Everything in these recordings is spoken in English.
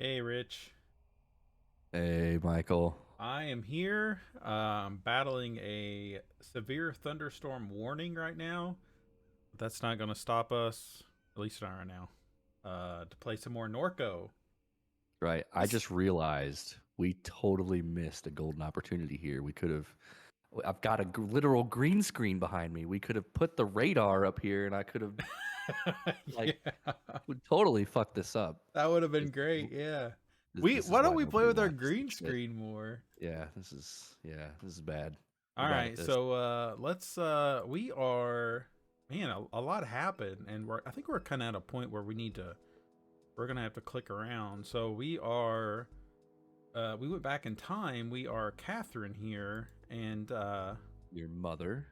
Hey, Rich. Hey, Michael. I am here battling a severe thunderstorm warning right now. But that's not going to stop us, at least not right now, to play some more Norco. Right. I This, just realized we totally missed a golden opportunity here. We could have. I've got a literal green screen behind me. We could have put the radar up here, and I could have like yeah, would totally fuck this up. that would have been This, great. Yeah. this is Why don't why we play nobody with our watches green this shit. screen more? Yeah, this is bad. We're All bad at right, this. so let's we are man, a lot happened and I think we're kind of at a point where we're going to have to click around. So we went back in time. We are Catherine here, and Your mother,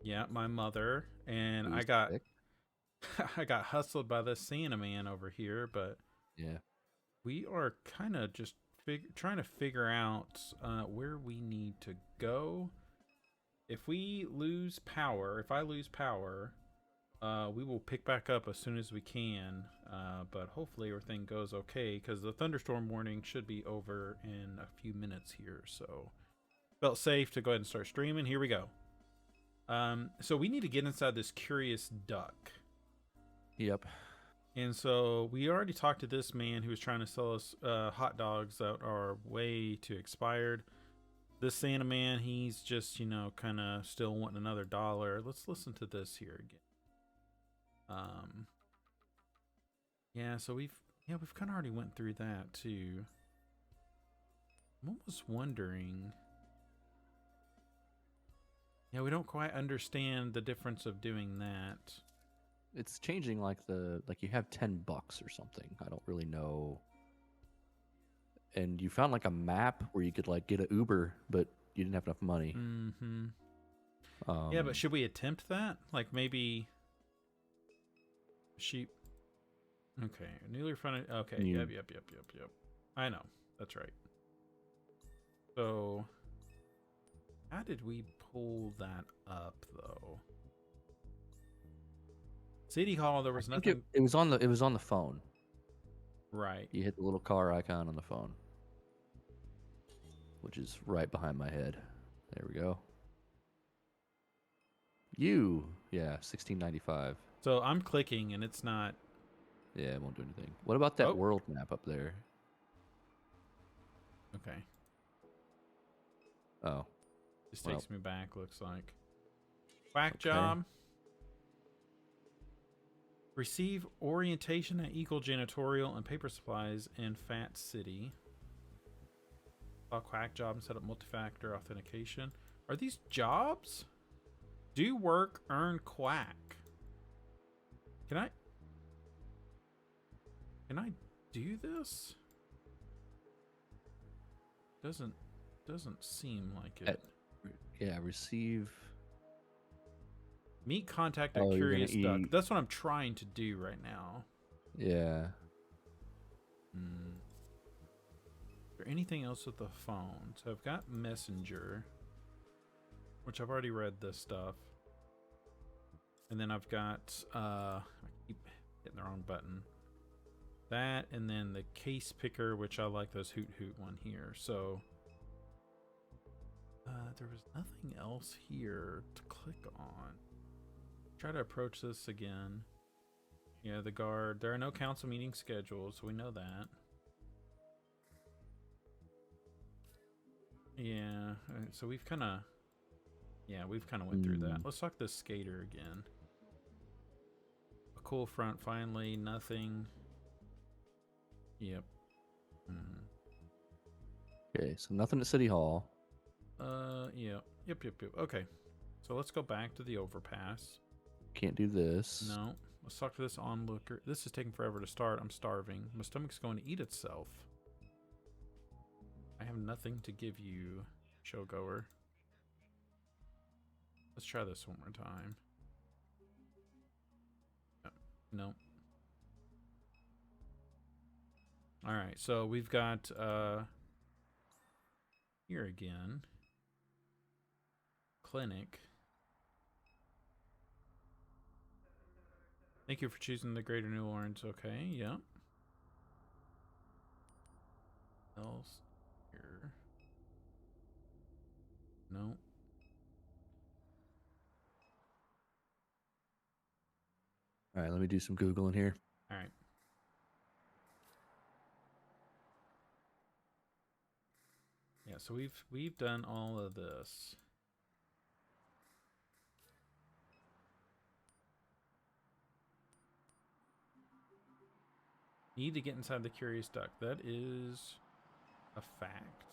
yeah, my mother, and I who's got sick. I got hustled by this Santa man over here, but Yeah. we are kind of just trying to figure out where we need to go. If we lose power, if I lose power, we will pick back up as soon as we can. But hopefully everything goes okay because the thunderstorm warning should be over in a few minutes here. So felt safe to go ahead and start streaming. Here we go. So we need to get inside this curious duck. Yep. And so we already talked to this man who was trying to sell us hot dogs that are way too expired. This Santa man, he's just, kind of still wanting another dollar. Let's listen to this here again. Um, yeah, so we've kind of already went through that too. I'm almost wondering. Yeah, we don't quite understand the difference of doing that. It's changing like you have $10 or something. I don't really know. And you found like a map where you could like get an Uber, but you didn't have enough money. Mm-hmm. Yeah, but Um, should we attempt that? Like maybe sheep. Okay, newly funded. Okay, can you yep. I know. That's right. So, how did we pull that up though? City Hall, there I was think it, nothing. it was on the phone. Right. You hit the little car icon on the phone, which is right behind my head. There we go. Yeah, 1695. So I'm clicking and it's not. Yeah, it won't do anything. What about that Oh, world map up there? okay. Oh, This well, takes me back. Looks like whack okay. job. Receive orientation at Eagle Janitorial and Paper Supplies in Fat City. Quack job and set up multi-factor authentication. Are these jobs? Do work, earn quack. Can I? Can I do this? Doesn't seem like it. At, yeah, receive. Meet contact at Oh, you're gonna Curious Duck. eat. That's what I'm trying to do right now. Yeah. Hmm. Is there anything else with the phone? So I've got Messenger, which I've already read this stuff. And then I've got I keep hitting the wrong button. That and then the case picker, which I like this hoot hoot one here. So there was nothing else here to click on. Try to approach this again. Yeah, the guard. There are no council meetings scheduled, so we know that. Yeah, so we've kind of went through that. Mm, Let's talk this skater again. A cool front finally, nothing. Yep. Mm. okay, so nothing at City Hall. Yeah. Yep. Okay. So let's go back to the overpass. Can't do this. No. Let's talk to this onlooker. This is taking forever to start. I'm starving. My stomach's going to eat itself. I have nothing to give you, showgoer. Let's try this one more time. No. All right. So we've got here again. Clinic. Thank you for choosing the Greater New Orleans. Okay, yeah. No. All right, let me do some Googling here. All right. Yeah, so we've done all of this. Need to get inside the curious duck. That is a fact.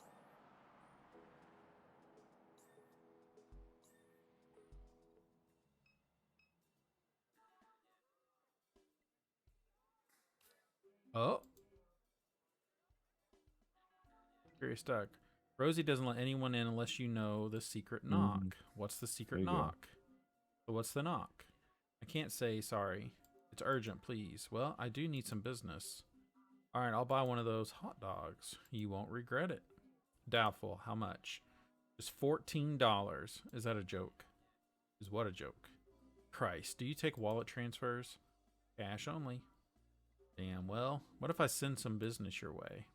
Oh, curious duck. Rosie doesn't let anyone in unless you know the secret knock. What's the secret There you go. knock? So what's the knock? I can't say sorry. It's urgent, please. Well, I do need some business. All right, I'll buy one of those hot dogs. You won't regret it. Doubtful. How much? Just $14. Is that a joke? Is what a joke? Christ, do you take wallet transfers? Cash only. Damn, well, what if I send some business your way?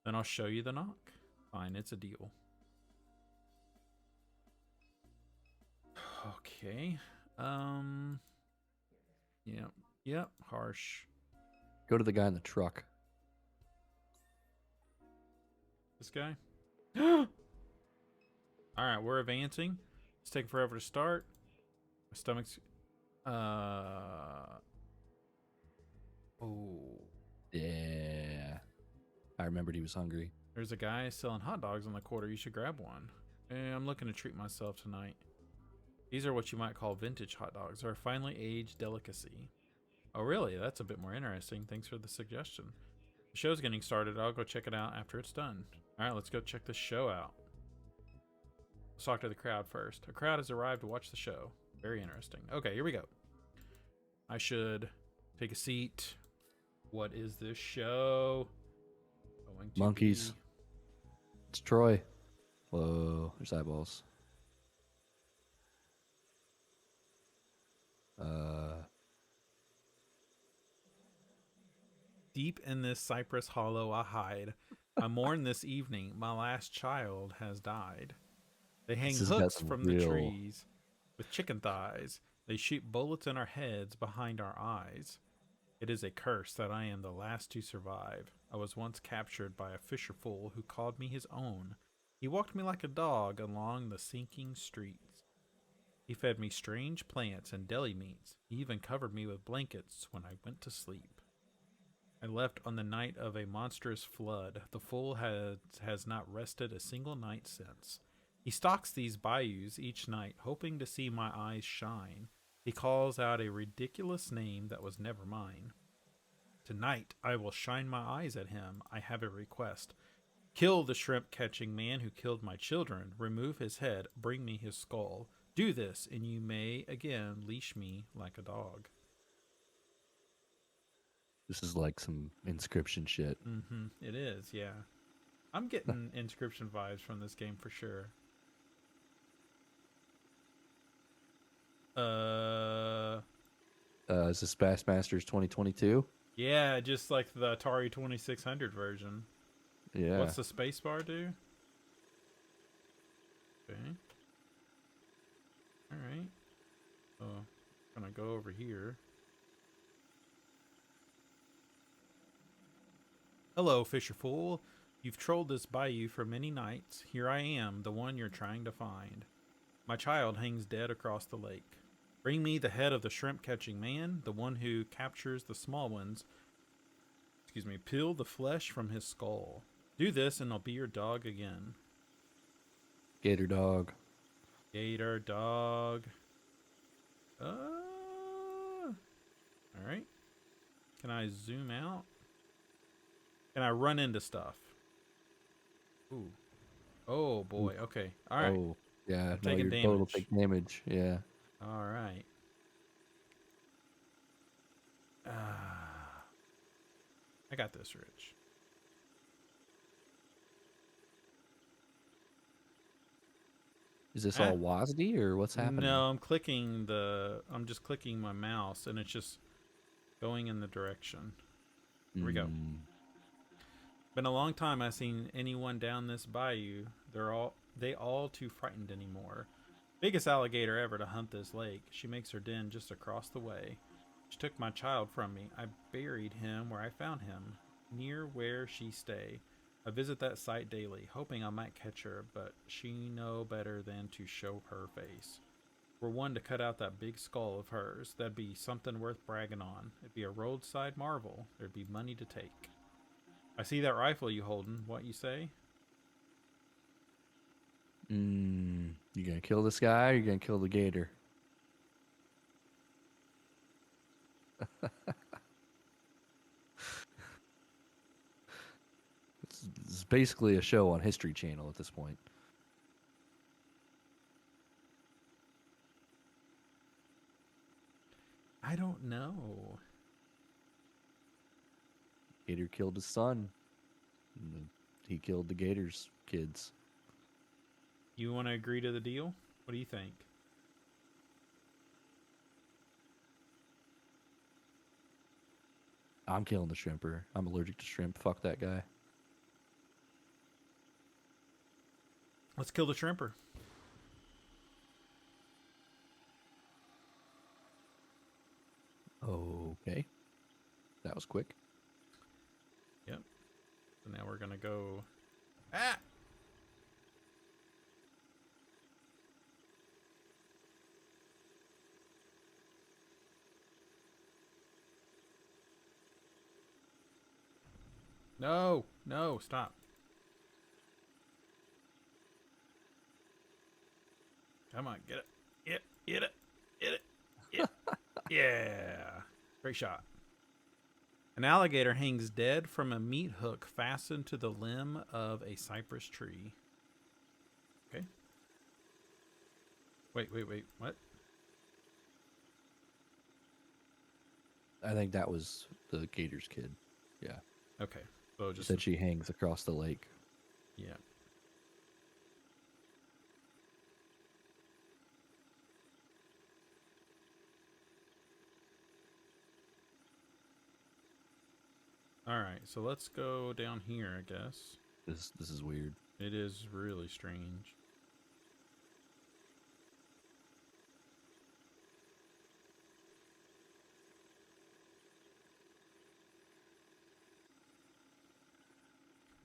Then I'll show you the knock. Fine, it's a deal. Okay. Yep, harsh. Go to the guy in the truck. This guy? All right, we're advancing. It's taking forever to start. My stomach's oh. Yeah. I remembered he was hungry. There's a guy selling hot dogs on the corner. You should grab one. I'm looking to treat myself tonight. These are what you might call vintage hot dogs. They're a finely aged delicacy. Oh, really? That's a bit more interesting. Thanks for the suggestion. The show's getting started. I'll go check it out after it's done. All right, let's go check the show out. Let's talk to the crowd first. A crowd has arrived to watch the show. Very interesting. Okay, here we go. I should take a seat. What is this show? Going to Monkeys. be... It's Troy. Whoa, there's eyeballs. Deep in this cypress hollow I hide. I mourn this evening. My last child has died. They hang hooks from the trees with chicken thighs. They shoot bullets in our heads behind our eyes. It is a curse that I am the last to survive. I was once captured by a fisher fool who called me his own. He walked me like a dog along the sinking streets. He fed me strange plants and deli meats. He even covered me with blankets when I went to sleep. I left on the night of a monstrous flood. The fool has not rested a single night since. He stalks these bayous each night, hoping to see my eyes shine. He calls out a ridiculous name that was never mine. Tonight I will shine my eyes at him. I have a request. Kill the shrimp-catching man who killed my children. Remove his head. Bring me his skull. Do this, and you may again leash me like a dog. This is like some Inscription shit. Mm-hmm. It is, yeah. I'm getting Inscription vibes from this game for sure. Is this Bassmasters 2022? Yeah, just like the Atari 2600 version. Yeah. What's the spacebar do? Okay. All right. Gonna go over here. Hello, Fisher Fool. You've trolled this bayou for many nights. Here I am, the one you're trying to find. My child hangs dead across the lake. Bring me the head of the shrimp-catching man, the one who captures the small ones. Excuse me, peel the flesh from his skull. Do this and I'll be your dog again. Gator dog. Gator dog. Alright. Can I zoom out? Can I run into stuff? Ooh. Oh boy, okay. Alright. Oh, yeah. taking your damage. boat will take damage. Yeah. Alright. I got this, Rich. Is this all WASD or what's happening? No, I'm just clicking my mouse and it's just going in the direction. Here we go. Been a long time I've seen anyone down this bayou. They're all they all too frightened anymore. Biggest alligator ever to hunt this lake. She makes her den just across the way. She took my child from me. I buried him where I found him, near where she stay. I visit that site daily, hoping I might catch her, but she know better than to show her face. We're one to cut out that big skull of hers. That'd be something worth bragging on. It'd be a roadside marvel. There'd be money to take. I see that rifle you holding. What you say? You gonna kill this guy or you gonna kill the gator? It's basically a show on History Channel at this point. I don't know. Gator killed his son. And then he killed the gator's kids. You want to agree to the deal? What do you think? I'm killing the shrimper. I'm allergic to shrimp. Fuck that guy. Let's kill the shrimper. Okay. That was quick. Yep. So now we're gonna go. Ah! No! No! Stop. Come on, get it. Get it. Get it. Get it. Yeah. Great shot. An alligator hangs dead from a meat hook fastened to the limb of a cypress tree. Okay. Wait. What? I think that was the gator's kid. Yeah. Okay. So She just said she hangs across the lake. yeah. All right. So let's go down here, I guess. This is weird. It is really strange.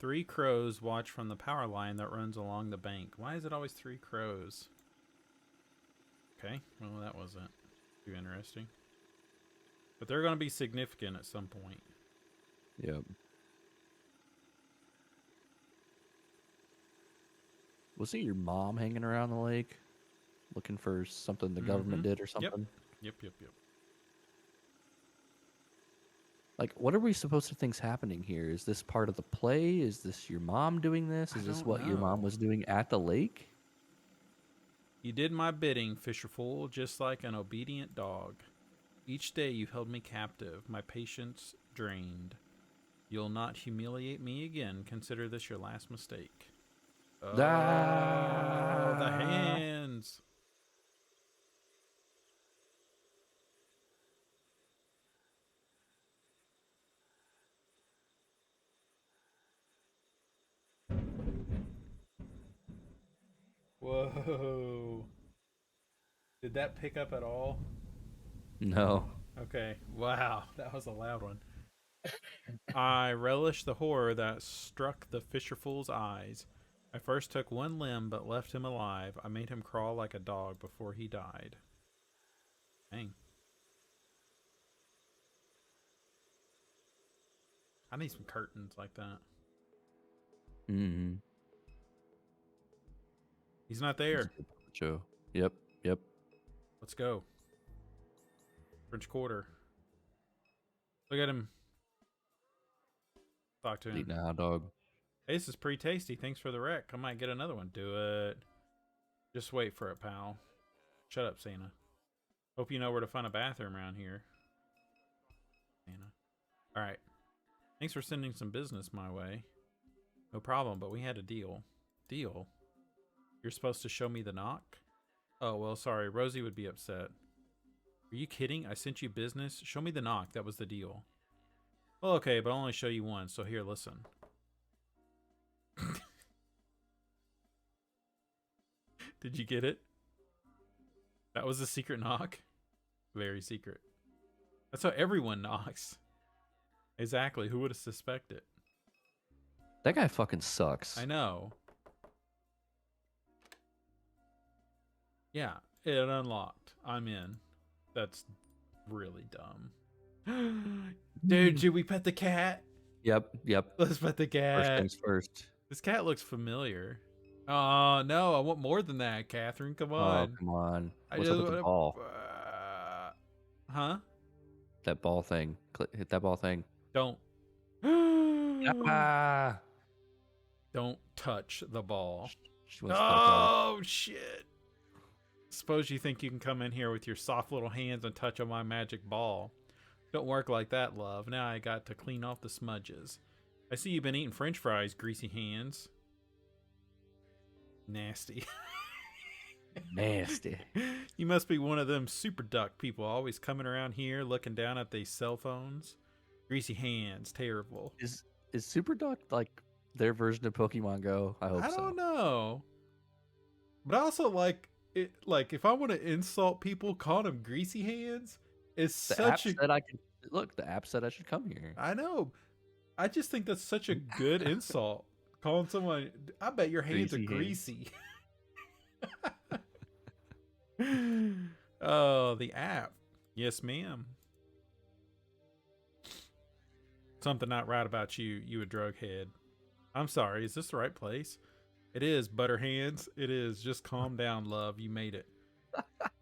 Three crows watch from the power line that runs along the bank. Why is it always three crows? Okay, well that wasn't too interesting. But they're going to be significant at some point. Yep. Wasn't your mom hanging around the lake looking for something the government did or something? Yep. Like, what are we supposed to think's happening here? Is this part of the play? Is this your mom doing this? I Is this don't what your mom know. was doing at the lake? You did my bidding, Fisherfool, just like an obedient dog. Each day you held me captive, my patience drained. You'll not humiliate me again. Consider this your last mistake. Oh, the Ah! hands. Whoa. Did that pick up at all? No. Okay. Wow. That was a loud one. I relish the horror that struck the fisherfool's eyes. I first took one limb but left him alive. I made him crawl like a dog before he died. Dang. I need some curtains like that. Mm-hmm. He's not there. Joe. Yep. Let's go. French Quarter. Look at him. Talk to him. Eating a hot dog. Hey, this is pretty tasty. Thanks for the wreck. I might get another one. Do it. Just wait for it, pal. Shut up, Santa. Hope you know where to find a bathroom around here. Santa. Alright. Thanks for sending some business my way. No problem, but we had a deal. Deal? You're supposed to show me the knock? Oh, well, sorry. Rosie would be upset. Are you kidding? I sent you business? Show me the knock. That was the deal. Well, okay, but I'll only show you one, so here, listen. Did you get it? That was a secret knock. Very secret. That's how everyone knocks. Exactly. Who would have suspected? That guy fucking sucks. I know. Yeah, it unlocked. I'm in. That's really dumb. Dude, should we pet the cat? Yep. Let's pet the First cat. things first. This cat looks familiar. Oh, no, I want more than that, Catherine. Come Oh, on. come on. I What's just up with the wanna- ball? Huh? That ball thing. Hit that ball thing. Don't. Ah! Don't touch the ball. She wants to touch off. Oh, shit. Suppose you think you can come in here with your soft little hands and touch on my magic ball. Don't work like that, love. Now I got to clean off the smudges. I see you've been eating french fries, greasy hands. Nasty. Nasty. You must be one of them super duck people always coming around here looking down at these cell phones. Greasy hands, terrible. Is Super Duck like their version of Pokemon Go? I hope so. I don't know. But I also like it. Like if I want to insult people, calling them greasy hands is The such app said I could look. The app said I should come here. I know. I just think that's such a good insult. Calling someone, I bet your hands are greasy. Oh, the app. Yes, ma'am. Something not right about you, you a drug head. I'm sorry, is this the right place? It is, butter hands. It is. Just calm down, love. You made it.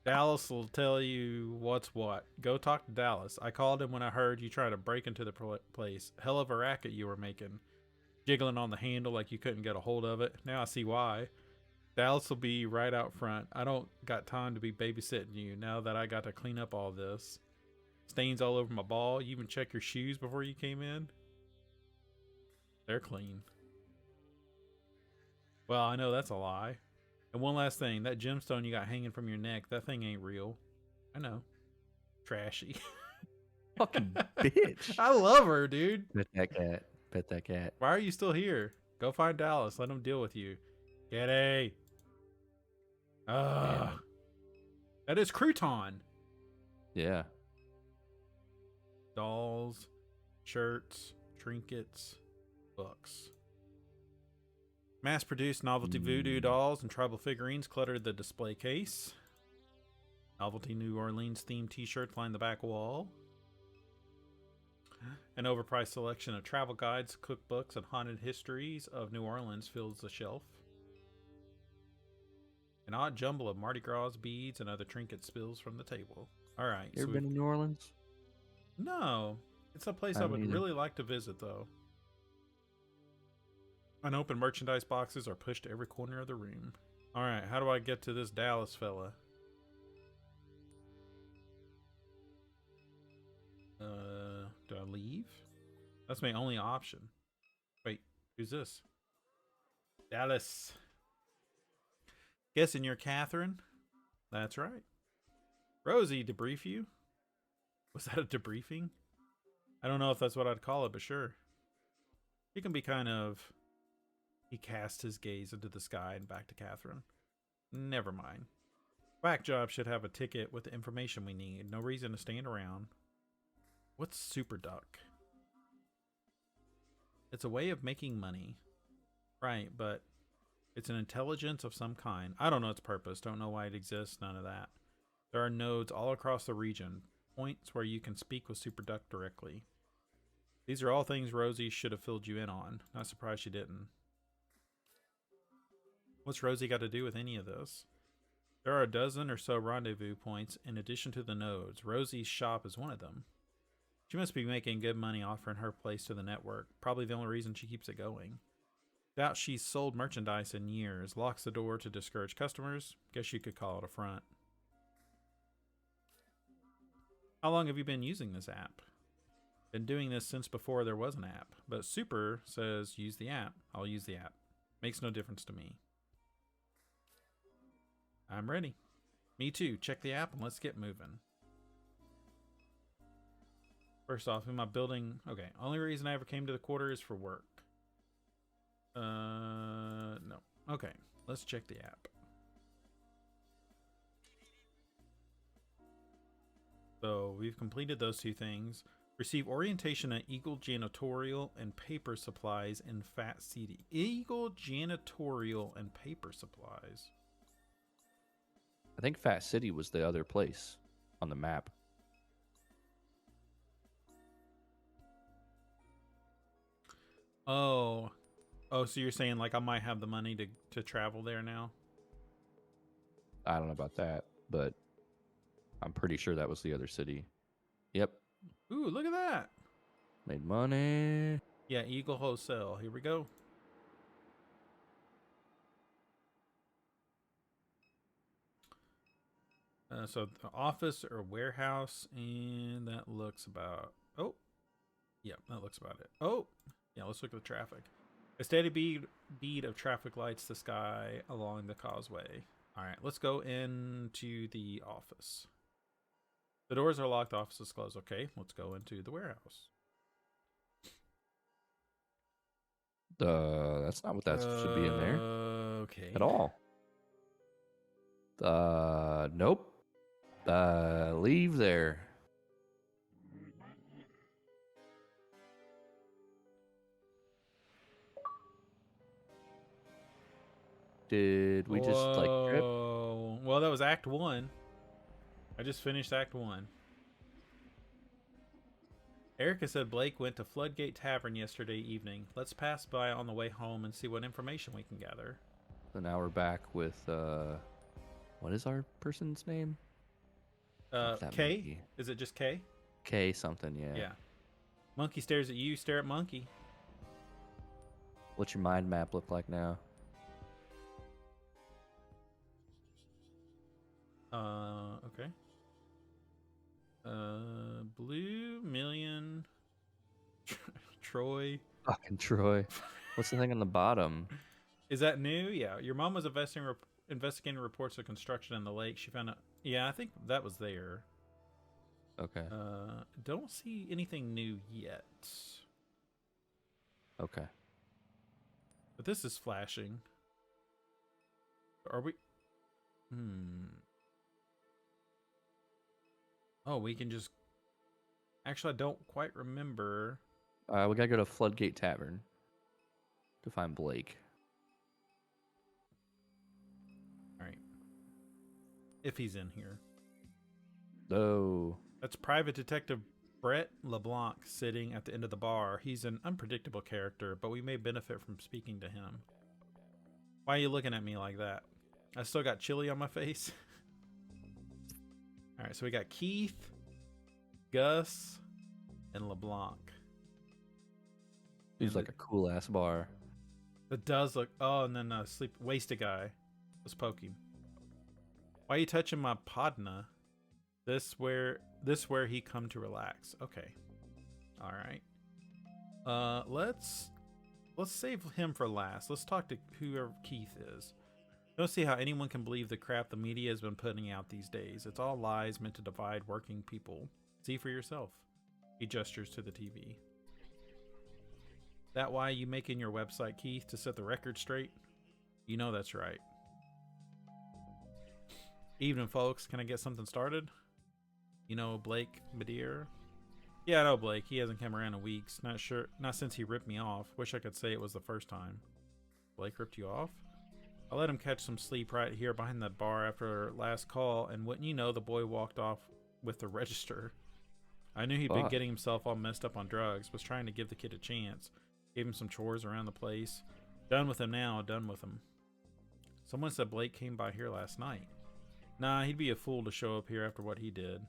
Dallas will tell you what's what. Go talk to Dallas. I called him when I heard you try to break into the place. Hell of a racket you were making. Jiggling on the handle like you couldn't get a hold of it. Now I see why. Dallas will be right out front. I don't got time to be babysitting you now that I got to clean up all this. Stains all over my ball. You even check your shoes before you came in? They're clean. Well, I know that's a lie. And one last thing. That gemstone you got hanging from your neck, that thing ain't real. I know. Trashy. Fucking bitch. I love her, dude. Pet that cat. Pet that cat. Why are you still here? Go find Dallas. Let him deal with you. Kitty. That is Crouton. Yeah. Dolls, shirts, trinkets, books. Mass-produced novelty voodoo dolls and tribal figurines cluttered the display case. Novelty New Orleans themed t-shirts line the back wall. An overpriced selection of travel guides, cookbooks, and haunted histories of New Orleans fills the shelf. An odd jumble of Mardi Gras beads and other trinkets spills from the table. All right. You ever been to New Orleans? No. It's a place I would really like to visit, though. Unopened merchandise boxes are pushed to every corner of the room. All right. How do I get to this Dallas fella? Do I leave? That's my only option. Wait, who's this? Dallas. Guessing you're Catherine? That's right. Rosie, debrief you? Was that a debriefing? I don't know if that's what I'd call it, but sure. He can be kind of... He cast his gaze into the sky and back to Catherine. Never mind. Whack job should have a ticket with the information we need. No reason to stand around. What's Super Duck? It's a way of making money. Right, but it's an intelligence of some kind. I don't know its purpose. Don't know why it exists. None of that. There are nodes all across the region. Points where you can speak with Super Duck directly. These are all things Rosie should have filled you in on. Not surprised she didn't. What's Rosie got to do with any of this? There are a dozen or so rendezvous points in addition to the nodes. Rosie's shop is one of them. She must be making good money offering her place to the network. Probably the only reason she keeps it going. Doubt she's sold merchandise in years. Locks the door to discourage customers. Guess you could call it a front. How long have you been using this app? Been doing this since before there was an app. But Super says use the app. I'll use the app. Makes no difference to me. I'm ready. Me too. Check the app and let's get moving. First off, am I building... Okay, only reason I ever came to the quarter is for work. No. Okay, let's check the app. So we've completed those two things. Receive orientation at Eagle Janitorial and Paper Supplies in Fat City. Eagle Janitorial and Paper Supplies. I think Fat City was the other place on the map. Oh, so you're saying like I might have the money to travel there now? I don't know about that, but I'm pretty sure that was the other city. Yep. Ooh, look at that. Made money. Yeah, Eagle Wholesale. Here we go. So the office or warehouse, and that looks about. Oh, yeah, that looks about it. Oh, yeah. Let's look at the traffic. A steady bead of traffic lights the sky along the causeway. All right, let's go into the office. The doors are locked. The office is closed. Okay, let's go into the warehouse. That's not what that should be in there Okay. at all. Nope. Leave there. Did we just like trip? Well, that was Act 1. I just finished Act 1. Erica said Blake went to Floodgate Tavern yesterday evening. Let's pass by on the way home and see what information we can gather. So now we're back with what is our person's name? K? Monkey? Is it just K? K something, yeah. Yeah. Monkey stares at you, stare at monkey. What's your mind map look like now? Okay. Blue Million Troy. Fucking Troy. What's the thing on the bottom? Is that new? Yeah. Your mom was investigating reports of construction in the lake. She found out. Yeah, I think that was there. Okay. Don't see anything new yet. Okay. But this is flashing. Are we? Oh, we can just. Actually, I don't quite remember. We gotta go to Floodgate Tavern to find Blake. All right. If he's in here. Oh. That's Private Detective Brett LeBlanc sitting at the end of the bar. He's an unpredictable character, but we may benefit from speaking to him. Why are you looking at me like that? I still got chili on my face. All right, so we got Keith, Gus, and LeBlanc. He's like a cool ass bar. It does look. Oh, and then wasted guy was poking. Why are you touching my podna? This where he come to relax. Okay. All right. Let's save him for last. Let's talk to whoever Keith is. Don't see how anyone can believe the crap the media has been putting out these days. It's all lies meant to divide working people. See for yourself. He gestures to the TV. That why you making your website, Keith, to set the record straight? You know that's right. Evening, folks. Can I get something started? You know Blake Madeir? Yeah, I know Blake. He hasn't come around in weeks. Not sure. Not since he ripped me off. Wish I could say it was the first time. Blake ripped you off? I let him catch some sleep right here behind that bar after last call, and wouldn't you know, the boy walked off with the register. I knew he'd been getting himself all messed up on drugs, was trying to give the kid a chance. Gave him some chores around the place. Done with him now, done with him. Someone said Blake came by here last night. Nah, he'd be a fool to show up here after what he did.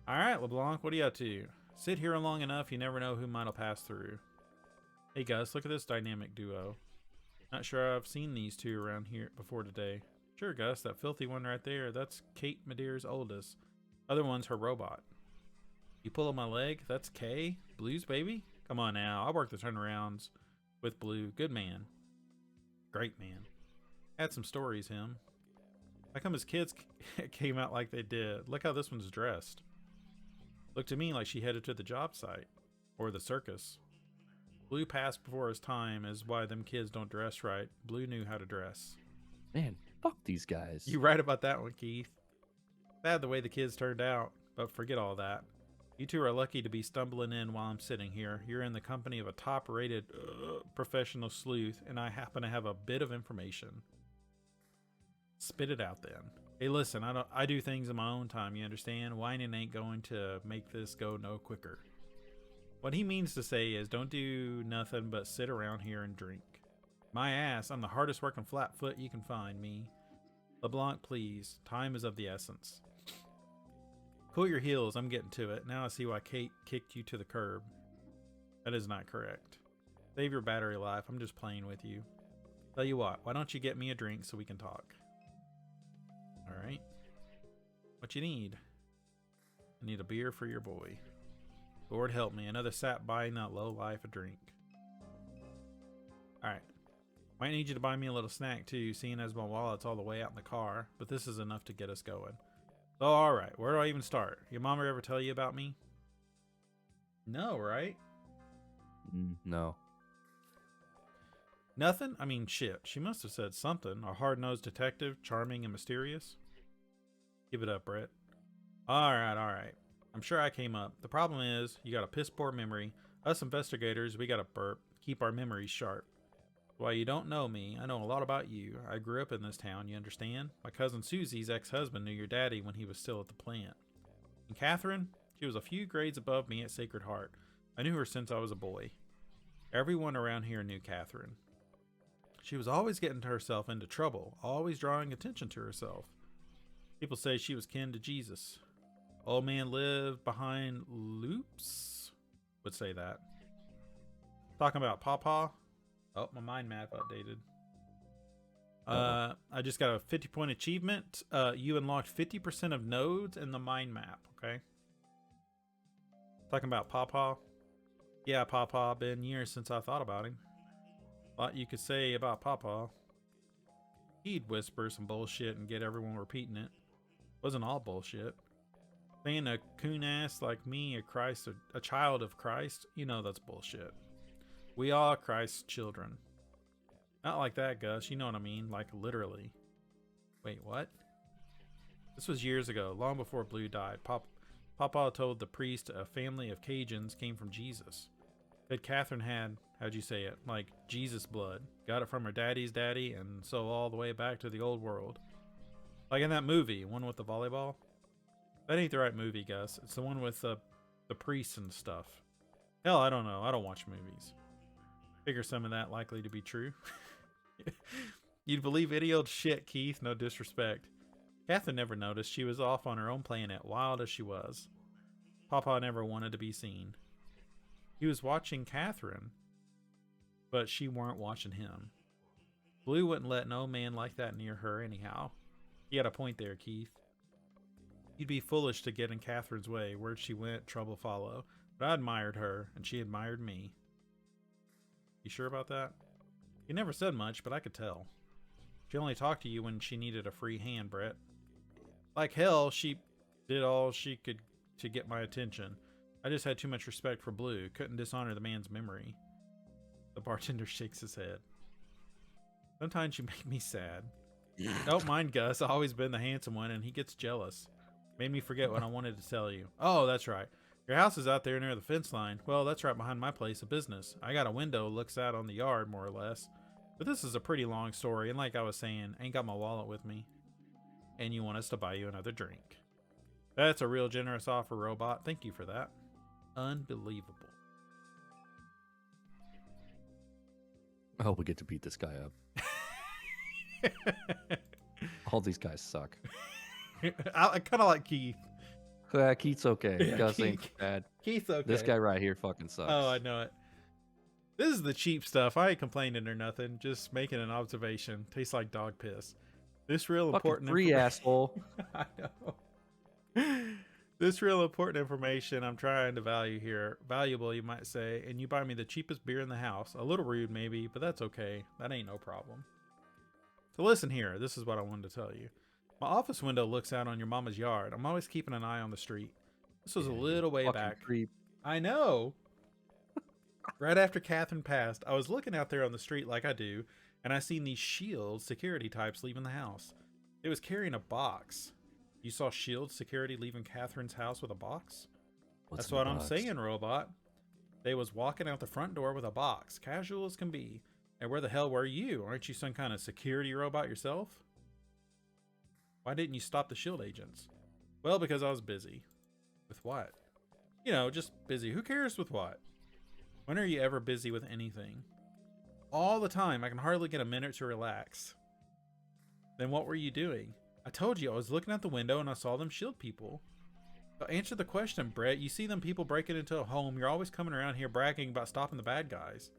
Alright, LeBlanc, what are you up to? Sit here long enough, you never know who might'll pass through. Hey Gus, look at this dynamic duo. Not sure I've seen these two around here before today. Sure, Gus, that filthy one right there, that's Kate Madeir's oldest. Other one's her robot. You pull on my leg? That's Kay? Blue's baby? Come on now, I work the turnarounds with Blue. Good man. Great man. Had some stories, him. How come his kids came out like they did? Look how this one's dressed. Looked to me like she headed to the job site. Or the circus. Blue passed before his time is why them kids don't dress right. Blue knew how to dress. Man, fuck these guys. You right about that one, Keith. Bad the way the kids turned out, but forget all that. You two are lucky to be stumbling in while I'm sitting here. You're in the company of a top-rated professional sleuth, and I happen to have a bit of information. Spit it out then. Hey, listen, I do things in my own time, you understand? Whining ain't going to make this go no quicker. What he means to say is don't do nothing but sit around here and drink. My ass, I'm the hardest working flatfoot you can find, me. LeBlanc, please. Time is of the essence. Cool your heels, I'm getting to it. Now I see why Kate kicked you to the curb. That is not correct. Save your battery life, I'm just playing with you. Tell you what, why don't you get me a drink so we can talk? Alright. What you need? I need a beer for your boy. Lord help me, another sap buying that low life a drink. Alright. Might need you to buy me a little snack too, seeing as my wallet's all the way out in the car, but this is enough to get us going. So alright, where do I even start? Your mama ever tell you about me? No, right? No. Nothing? I mean, shit. She must have said something. A hard-nosed detective, charming and mysterious. Give it up, Brett. Alright. I'm sure I came up. The problem is, you got a piss-poor memory. Us investigators, we gotta keep our memories sharp. While you don't know me, I know a lot about you. I grew up in this town, you understand? My cousin Susie's ex-husband knew your daddy when he was still at the plant. And Catherine? She was a few grades above me at Sacred Heart. I knew her since I was a boy. Everyone around here knew Catherine. She was always getting herself into trouble, always drawing attention to herself. People say she was kin to Jesus. Old man lived behind loops? Would say that. Talking about Pawpaw? Oh, my mind map updated. I just got a 50-point achievement. You unlocked 50% of nodes in the mind map, okay? Talking about Pawpaw? Yeah, Pawpaw. Been years since I thought about him. A lot you could say about Pawpaw. He'd whisper some bullshit and get everyone repeating it. Wasn't all bullshit. Saying a coon ass like me, a child of Christ, you know that's bullshit. We all Christ's children. Not like that, Gus. You know what I mean. Like, literally. Wait, what? This was years ago, long before Blue died. Papa told the priest a family of Cajuns came from Jesus. Said Catherine had, how'd you say it, like Jesus blood. Got it from her daddy's daddy, and so all the way back to the old world. Like in that movie, one with the volleyball. That ain't the right movie, Gus. It's the one with the priests and stuff. Hell, I don't know. I don't watch movies. Figure some of that likely to be true. You'd believe any old shit, Keith. No disrespect. Catherine never noticed. She was off on her own planet, wild as she was. Papa never wanted to be seen. He was watching Catherine, but she weren't watching him. Blue wouldn't let no man like that near her anyhow. He had a point there, Keith. You'd be foolish to get in Catherine's way. Where she went, trouble follow. But I admired her, and she admired me. You sure about that? You never said much, but I could tell. She only talked to you when she needed a free hand, Brett. Like hell, she did all she could to get my attention. I just had too much respect for Blue. Couldn't dishonor the man's memory. The bartender shakes his head. Sometimes you make me sad. Don't mind Gus. I've always been the handsome one, and he gets jealous. Made me forget what I wanted to tell you. Oh, that's right. Your house is out there near the fence line. Well, that's right behind my place of business. I got a window looks out on the yard, more or less. But this is a pretty long story, and like I was saying, ain't got my wallet with me. And you want us to buy you another drink. That's a real generous offer, Robot. Thank you for that. Unbelievable. I hope we get to beat this guy up. All these guys suck. I kind of like Keith. Keith's okay. Yeah, Gus ain't bad. Keith's okay. This guy right here fucking sucks. Oh, I know it. This is the cheap stuff. I ain't complaining or nothing. Just making an observation. Tastes like dog piss. This real fucking important free asshole. I know. This real important information I'm trying to value here. Valuable, you might say. And you buy me the cheapest beer in the house. A little rude, maybe, but that's okay. That ain't no problem. So listen here. This is what I wanted to tell you. My office window looks out on your mama's yard. I'm always keeping an eye on the street. This was a little way back. Creep. I know. Right after Catherine passed, I was looking out there on the street like I do, and I seen these shield security types leaving the house. It was carrying a box. You saw Shield security leaving Catherine's house with a box? What's That's in the what I'm box? saying, robot. They was walking out the front door with a box, casual as can be. And where the hell were you? Aren't you some kind of security robot yourself? Why didn't you stop the Shield agents? Well, because I was busy. With what? You know, just busy. Who cares with what? When are you ever busy with anything? All the time. I can hardly get a minute to relax. Then what were you doing? I told you I was looking out the window and I saw them Shield people. So answer the question, Brett. You see them people breaking into a home. You're always coming around here bragging about stopping the bad guys.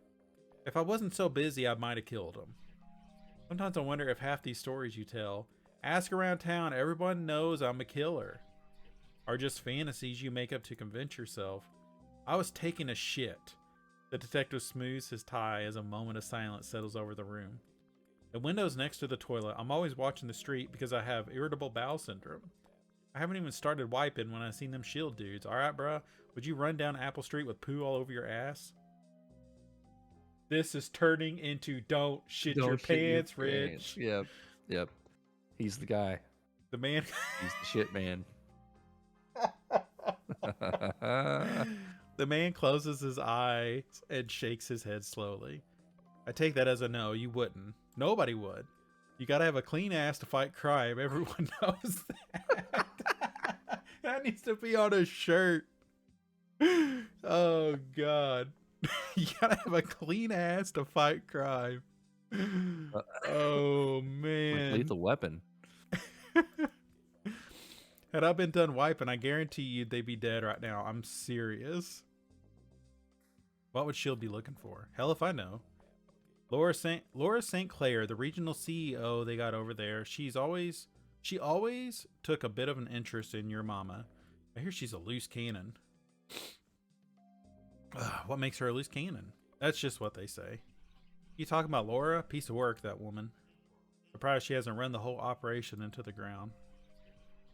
If I wasn't so busy, I might have killed them. Sometimes I wonder if half these stories you tell, ask around town, everyone knows I'm a killer, are just fantasies you make up to convince yourself. I was taking a shit. The detective smooths his tie as a moment of silence settles over the room. The window's next to the toilet. I'm always watching the street because I have irritable bowel syndrome. I haven't even started wiping when I seen them Shield dudes. Alright, bruh. Would you run down Apple Street with poo all over your ass? This is turning into don't shit your pants, Rich. Yep. Yep. He's the guy. The man. He's the shit man. The man closes his eyes and shakes his head slowly. I take that as a no. You wouldn't. Nobody would. You gotta have a clean ass to fight crime. Everyone knows that. That needs to be on a shirt. Oh, God. You gotta have a clean ass to fight crime. Oh, man. Like Lethal Weapon. Had I been done wiping, I guarantee you they'd be dead right now. I'm serious. What would Shield be looking for? Hell if I know. Laura St. Clair, the regional CEO they got over there, she always took a bit of an interest in your mama. I hear she's a loose cannon. What makes her a loose cannon? That's just what they say. You talking about Laura? Piece of work, that woman. Surprised she hasn't run the whole operation into the ground.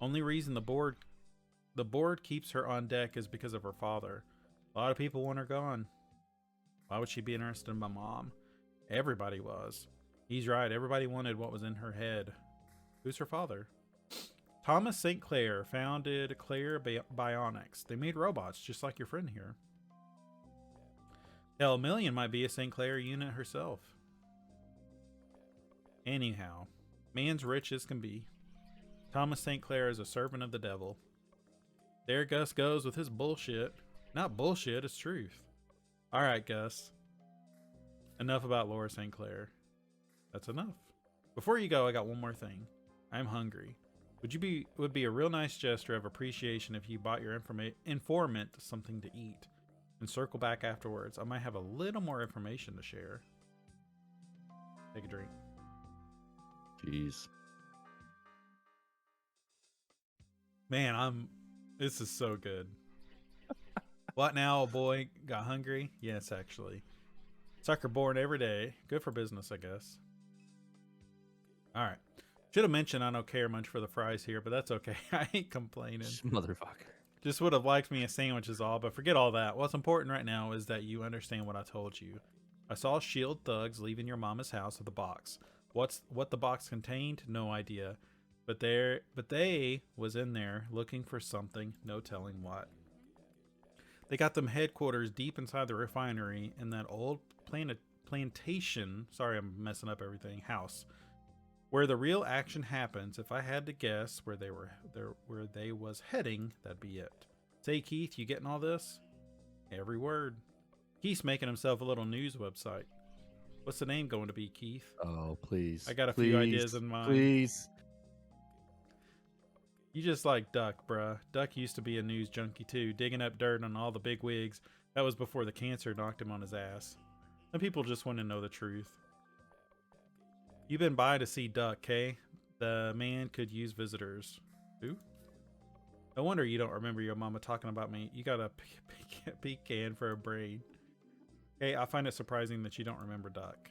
Only reason the board keeps her on deck is because of her father. A lot of people want her gone. Why would she be interested in my mom? Everybody was. He's right. Everybody wanted what was in her head. Who's her father? Thomas St. Clair founded Clair Bionics. They made robots just like your friend here. Hell, a million might be a St. Clair unit herself. Anyhow, man's rich as can be. Thomas St. Clair is a servant of the devil. There Gus goes with his bullshit. Not bullshit, it's truth. Alright, Gus. Enough about Laura St. Clair. That's enough. Before you go, I got one more thing. I'm hungry. Would be a real nice gesture of appreciation if you bought your informant something to eat and circle back afterwards. I might have a little more information to share. Take a drink. Jeez. Man, this is so good. What now, old boy? Got hungry? Yes, actually. Sucker born every day. Good for business, I guess. Alright. Should have mentioned I don't care much for the fries here, but that's okay. I ain't complaining. Motherfucker. Just would have liked me a sandwich is all, but forget all that. What's important right now is that you understand what I told you. I saw Shield thugs leaving your mama's house with a box. What the box contained? No idea. But they was in there looking for something, no telling what. They got them headquarters deep inside the refinery in that old plantation, sorry I'm messing up everything, house. Where the real action happens. If I had to guess where they was heading, that'd be it. Say, Keith, you getting all this? Every word. Keith's making himself a little news website. What's the name going to be, Keith? Oh, please. I got a few ideas in mind. Please. You just like Duck, bruh. Duck used to be a news junkie too, digging up dirt on all the big wigs. That was before the cancer knocked him on his ass. Some people just want to know the truth. You been by to see Duck, Kay? The man could use visitors. Who? No wonder you don't remember your mama talking about me. You got a pecan for a brain. Hey, I find it surprising that you don't remember Duck.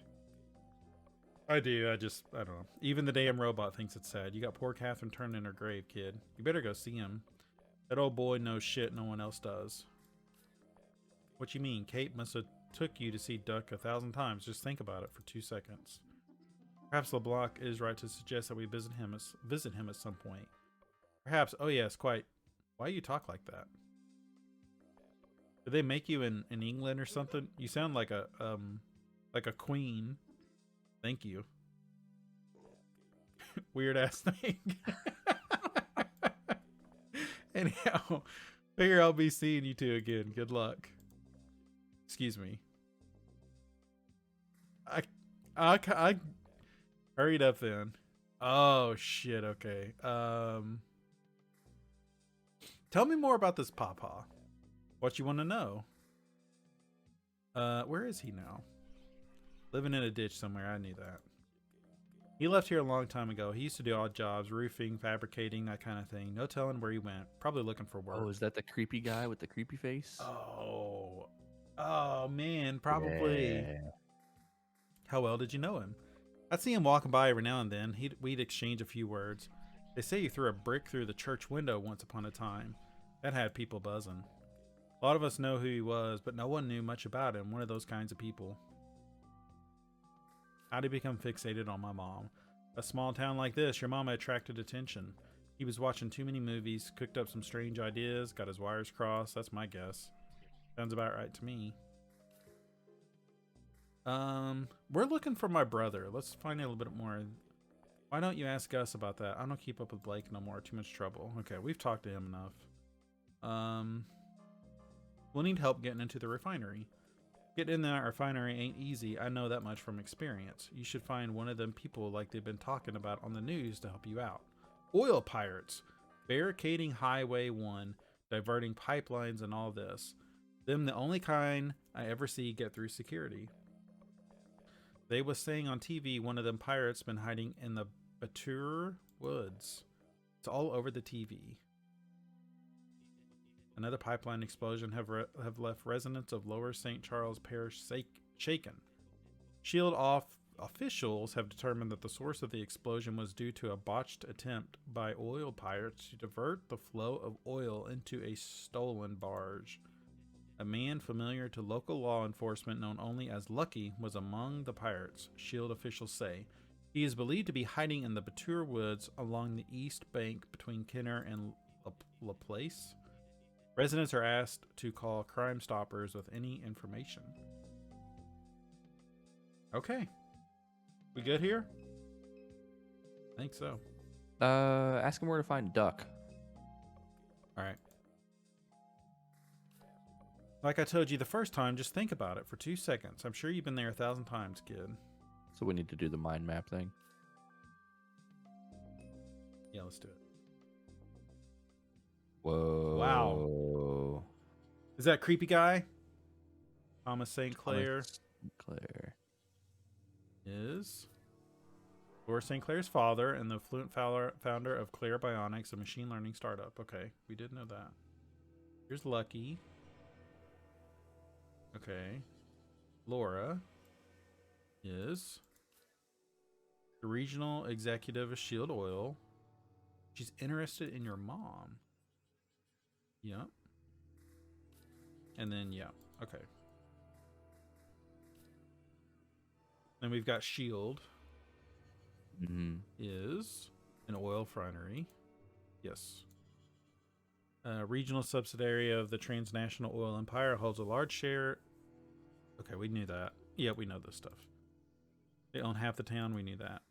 I do, I don't know. Even the damn robot thinks it's sad. You got poor Catherine turned in her grave, kid. You better go see him. That old boy knows shit no one else does. What you mean? Kate must have took you to see Duck 1,000 times. Just think about it for 2 seconds. Perhaps LeBlanc is right to suggest that we visit him at some point. Perhaps. Oh yes, quite. Why you talk like that? Did they make you in England or something? You sound like a queen. Thank you. Weird ass thing. Anyhow, figure I'll be seeing you two again. Good luck. Excuse me. I hurried up then. Oh shit. Okay. Tell me more about this Pawpaw. What you want to know? Where is he now? Living in a ditch somewhere. I knew that. He left here a long time ago. He used to do odd jobs, roofing, fabricating, that kind of thing. No telling where he went. Probably looking for work. Oh, is that the creepy guy with the creepy face? Oh man, probably. Yeah. How well did you know him? I'd see him walking by every now and then. We'd exchange a few words. They say he threw a brick through the church window once upon a time. That had people buzzing. A lot of us know who he was, but no one knew much about him. One of those kinds of people. How'd he become fixated on my mom? A small town like this, your mama attracted attention. He was watching too many movies, cooked up some strange ideas, got his wires crossed. That's my guess. Sounds about right to me. We're looking for my brother. Let's find out a little bit more. Why don't you ask Gus about that? I don't keep up with Blake no more. Too much trouble. Okay, we've talked to him enough. We'll need help getting into the refinery. Getting in that refinery ain't easy. I know that much from experience. You should find one of them people like they've been talking about on the news to help you out. Oil pirates. Barricading Highway 1. Diverting pipelines and all this. Them the only kind I ever see get through security. They was saying on TV one of them pirates been hiding in the Batur Woods. It's all over the TV. Another pipeline explosion have left residents of Lower St. Charles Parish shaken. Shield off officials have determined that the source of the explosion was due to a botched attempt by oil pirates to divert the flow of oil into a stolen barge. A man familiar to local law enforcement known only as Lucky was among the pirates, Shield officials say. He is believed to be hiding in the Batur Woods along the east bank between Kenner and Laplace. Residents are asked to call Crime Stoppers with any information. Okay. We good here? I think so. Ask him where to find Duck. All right. Like I told you the first time, just think about it for 2 seconds. I'm sure you've been there 1,000 times, kid. So we need to do the mind map thing. Yeah, let's do it. Whoa. Wow. Is that creepy guy? Thomas St. Clair. Is Laura St. Clair's father and the fluent founder of Claire Bionics, a machine learning startup. Okay, we did know that. Here's Lucky. Okay. Laura is the regional executive of Shield Oil. She's interested in your mom. Yep. And then, yeah. Okay. Then we've got Shield. Is an oil refinery. Yes. Regional subsidiary of the transnational oil empire, holds a large share. Okay, we knew that. Yeah, we know this stuff. They own half the town. We knew that.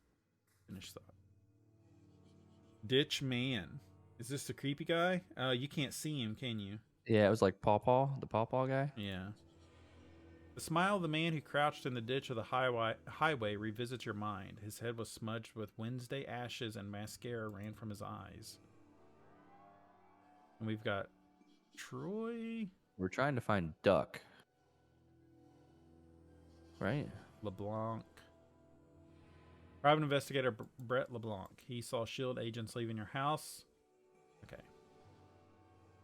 Finish that. Ditch Man. Is this the creepy guy? You can't see him, can you? Yeah, it was like Pawpaw, the Pawpaw guy. Yeah. The smile of the man who crouched in the ditch of the highway revisits your mind. His head was smudged with Wednesday ashes and mascara ran from his eyes. And we've got Troy. We're trying to find Duck. Right? LeBlanc. Private investigator Brett LeBlanc. He saw SHIELD agents leaving your house. Okay.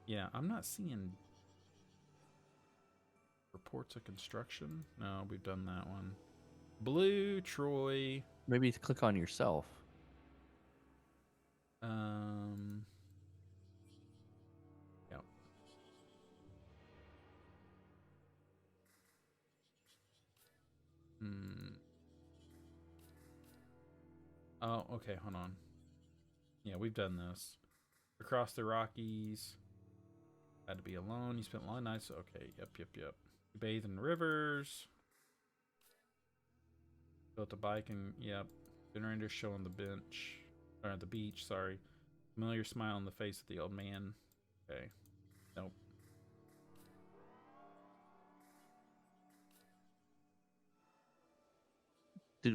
Yeah, I'm not seeing reports of construction. No, we've done that one. Blue, Troy. Maybe click on yourself. Yep. Oh, okay, hold on. Yeah, we've done this. Across the Rockies. Had to be alone. You spent long nights. Okay, yep. You bathe in rivers. Built a bike and, yep. Generator show on the bench. Or the beach, sorry. Familiar smile on the face of the old man. Okay. Nope.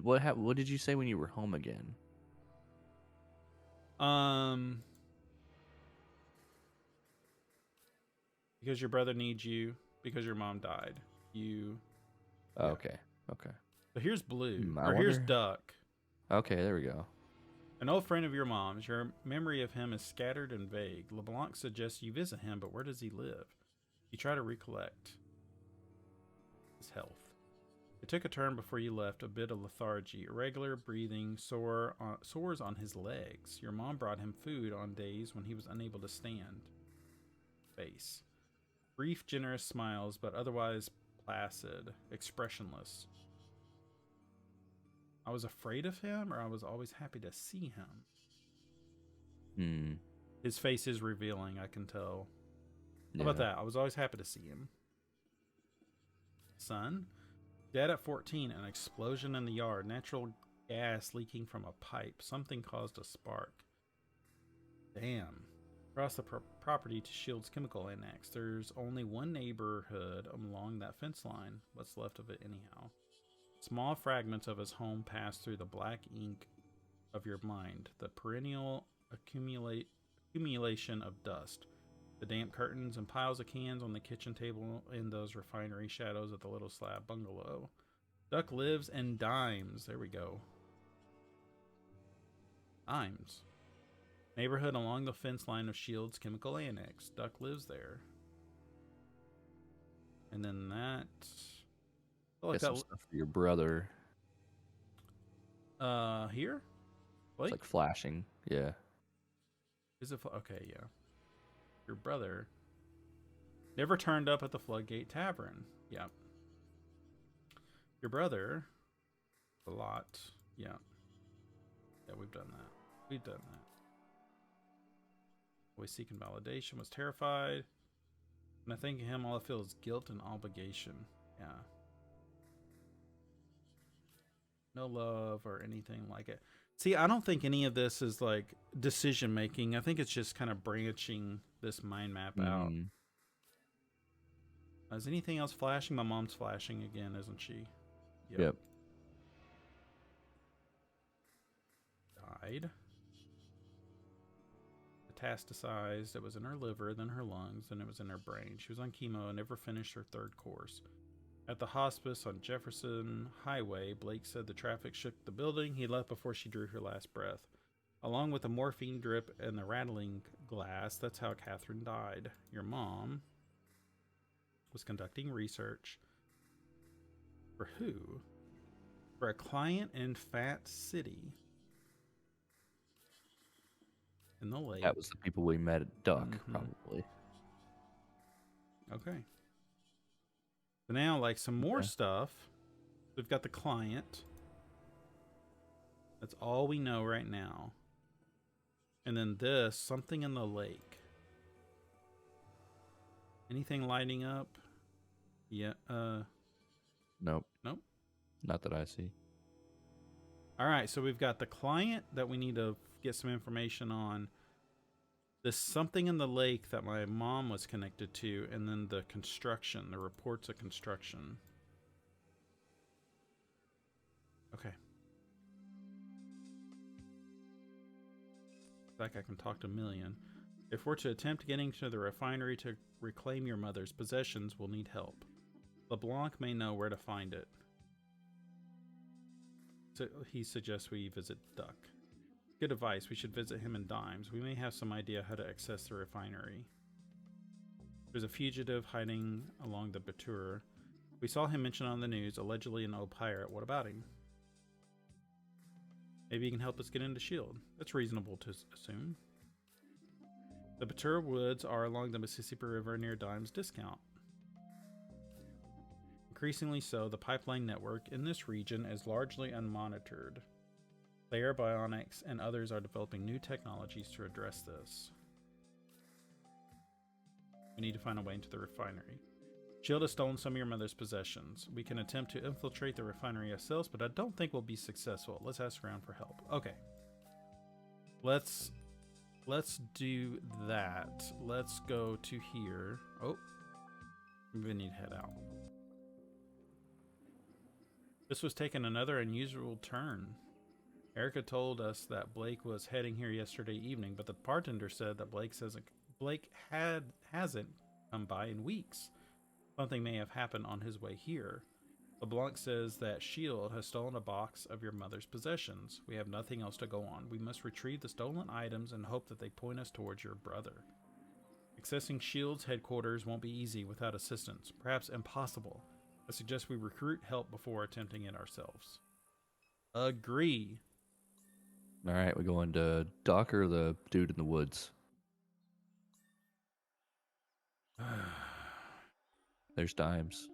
What did you say when you were home again? Because your brother needs you. Because your mom died. You. Oh, Yeah. Okay. So here's Blue. I Or here's wonder. Duck. Okay, there we go. An old friend of your mom's. Your memory of him is scattered and vague. LeBlanc suggests you visit him, but where does he live? You try to recollect his health. It took a turn before you left, a bit of lethargy, irregular breathing, sores on his legs. Your mom brought him food on days when he was unable to stand. Face. Brief, generous smiles, but otherwise placid, expressionless. I was afraid of him, or I was always happy to see him? His face is revealing, I can tell. How about that? I was always happy to see him. Son? Dead at 14, an explosion in the yard. Natural gas leaking from a pipe. Something caused a spark. Damn. Across the property to Shield's chemical annex. There's only one neighborhood along that fence line. What's left of it anyhow? Small fragments of his home pass through the black ink of your mind. The perennial accumulation of dust. The damp curtains and piles of cans on the kitchen table in those refinery shadows of the little slab bungalow. Duck lives and dimes. There we go. Dimes. Neighborhood along the fence line of Shield's chemical annex. Duck lives there. And then that... Get some stuff for your brother. Here? It's like flashing. Yeah. Is it... Okay, yeah. Your brother never turned up at the Floodgate Tavern. Yeah. Your brother... A lot. Yeah. Yeah, we've done that. Always seeking validation, was terrified. When I think of him, all I feel is guilt and obligation. Yeah. No love or anything like it. See, I don't think any of this is like decision making. I think it's just kind of branching this mind map out. Is anything else flashing? My mom's flashing again, isn't she? Yep. Died. Metastasized. It was in her liver, then her lungs, then it was in her brain. She was on chemo and never finished her third course. At the hospice on Jefferson Highway, Blake said the traffic shook the building. He left before she drew her last breath. Along with the morphine drip and the rattling glass, that's how Catherine died. Your mom was conducting research. For who? For a client in Fat City. In the lake. That was the people we met at Duck, probably. Okay. So now, like, some more stuff. We've got the client. That's all we know right now. And then this, something in the lake. Anything lighting up? Yeah, Nope. Nope. Not that I see. All right, so we've got the client that we need to get some information on. This something in the lake that my mom was connected to, and then the construction, the reports of construction. Okay. Like I can talk to a million. If we're to attempt getting to the refinery to reclaim your mother's possessions, we'll need help. LeBlanc may know where to find it. So he suggests we visit Duck. Good advice. We should visit him in dimes. We may have some idea how to access the refinery. There's a fugitive hiding along the Batur. We saw him mentioned on the news, allegedly an old pirate. What about him? Maybe he can help us get into S.H.I.E.L.D. That's reasonable to assume. The Batur Woods are along the Mississippi River near Dimes Discount. Increasingly so, the pipeline network in this region is largely unmonitored. Claire, Bionics, and others are developing new technologies to address this. We need to find a way into the refinery. Shield has stolen some of your mother's possessions. We can attempt to infiltrate the refinery ourselves, but I don't think we'll be successful. Let's ask around for help. Okay. Let's do that. Let's go to here. Oh, we need to head out. This was taking another unusual turn. Erica told us that Blake was heading here yesterday evening, but the bartender said that Blake hasn't come by in weeks. Something may have happened on his way here. LeBlanc says that Shield has stolen a box of your mother's possessions. We have nothing else to go on. We must retrieve the stolen items and hope that they point us towards your brother. Accessing Shield's headquarters won't be easy without assistance, perhaps impossible. I suggest we recruit help before attempting it ourselves. Agree. All right, we're going to Doc or the dude in the woods. There's Dimes.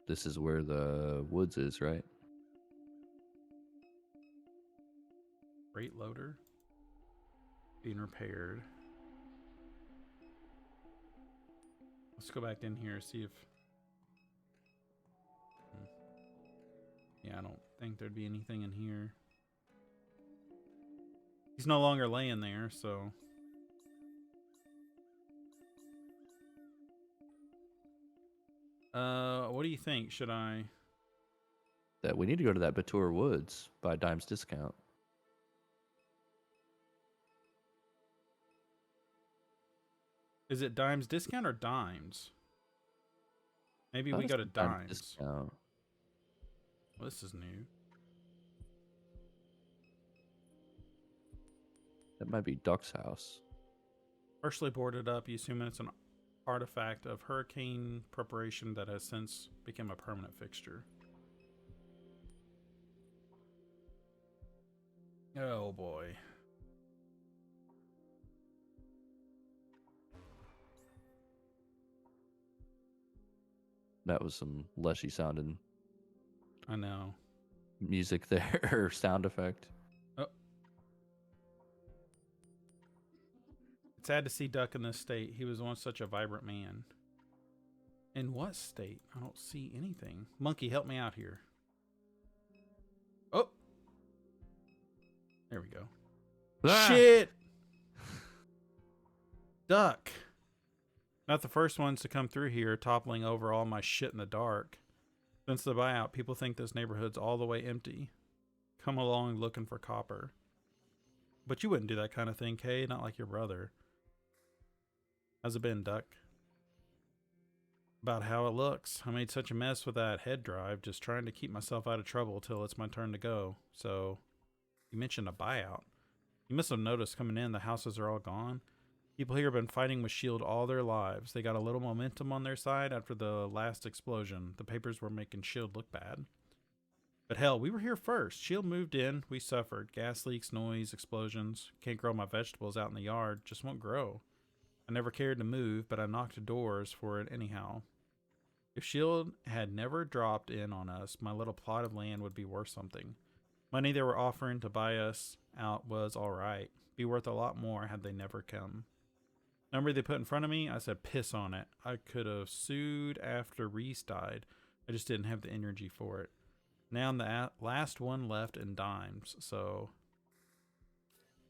This is where the woods is, right? Freight loader being repaired. Let's go back in here, see if... Yeah, I don't think there'd be anything in here. He's no longer laying there, so... what do you think? Should I... That we need to go to that Batur Woods by Dimes discount. Is it Dimes discount or Dimes? Maybe we go to Dimes. Discount. Well, this is new. That might be Doc's house. Partially boarded up, you assume it's an artifact of hurricane preparation that has since become a permanent fixture. Oh boy. That was some leshy sounding I know. music there, or sound effect. Oh. It's sad to see Duck in this state. He was once such a vibrant man. In what state? I don't see anything. Monkey, help me out here. Oh. There we go. Ah! Shit! Duck. Not the first ones to come through here, toppling over all my shit in the dark. Since the buyout, people think this neighborhood's all the way empty. Come along looking for copper. But you wouldn't do that kind of thing, Kay. Not like your brother. How's it been, Duck? About how it looks. I made such a mess with that head drive, just trying to keep myself out of trouble till it's my turn to go. So, you mentioned a buyout. You must have noticed coming in the houses are all gone. People here have been fighting with S.H.I.E.L.D. all their lives. They got a little momentum on their side after the last explosion. The papers were making S.H.I.E.L.D. look bad. But hell, we were here first. S.H.I.E.L.D. moved in. We suffered. Gas leaks, noise, explosions. Can't grow my vegetables out in the yard. Just won't grow. I never cared to move, but I knocked doors for it anyhow. If S.H.I.E.L.D. had never dropped in on us, my little plot of land would be worth something. Money they were offering to buy us out was alright. Be worth a lot more had they never come. Number they put in front of me, I said piss on it. I could have sued after Reese died. I just didn't have the energy for it. Now I'm the last one left in Dimes, so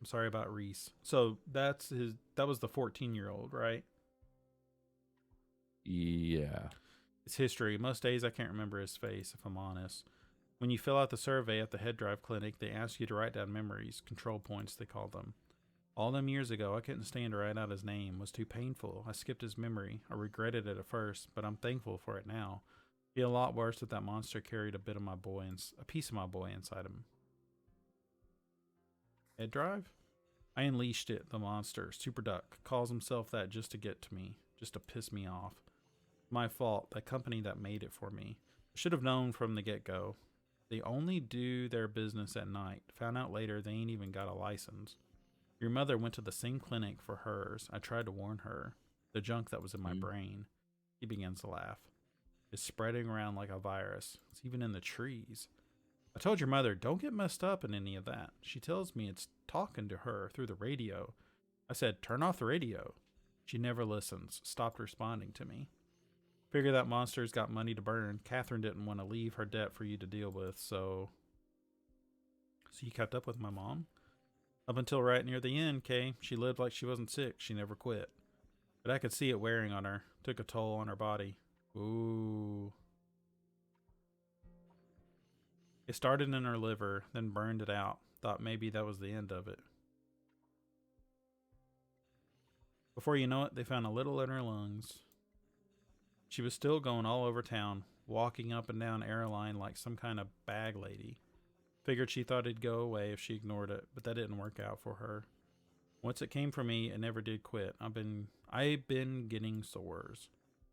I'm sorry about Reese. So that was the 14-year-old, right? Yeah. It's history. Most days I can't remember his face, if I'm honest. When you fill out the survey at the head drive clinic, they ask you to write down memories, control points they call them. All them years ago, I couldn't stand to write out his name. It was too painful. I skipped his memory. I regretted it at first, but I'm thankful for it now. It'd be a lot worse if that monster carried a piece of my boy inside him. Head drive? I unleashed it, the monster. Super Duck. Calls himself that just to get to me. Just to piss me off. My fault. That company that made it for me. I should have known from the get-go. They only do their business at night. Found out later they ain't even got a license. Your mother went to the same clinic for hers. I tried to warn her. The junk that was in my brain. He begins to laugh. It's spreading around like a virus. It's even in the trees. I told your mother, don't get messed up in any of that. She tells me it's talking to her through the radio. I said, turn off the radio. She never listens, stopped responding to me. Figure that monster's got money to burn. Catherine didn't want to leave her debt for you to deal with, so you kept up with my mom? Up until right near the end, Kay. She lived like she wasn't sick. She never quit. But I could see it wearing on her. Took a toll on her body. Ooh. It started in her liver, then burned it out. Thought maybe that was the end of it. Before you know it, they found a little in her lungs. She was still going all over town, walking up and down airline like some kind of bag lady. Figured she thought it'd go away if she ignored it, but that didn't work out for her. Once it came for me, it never did quit. I've been getting sores.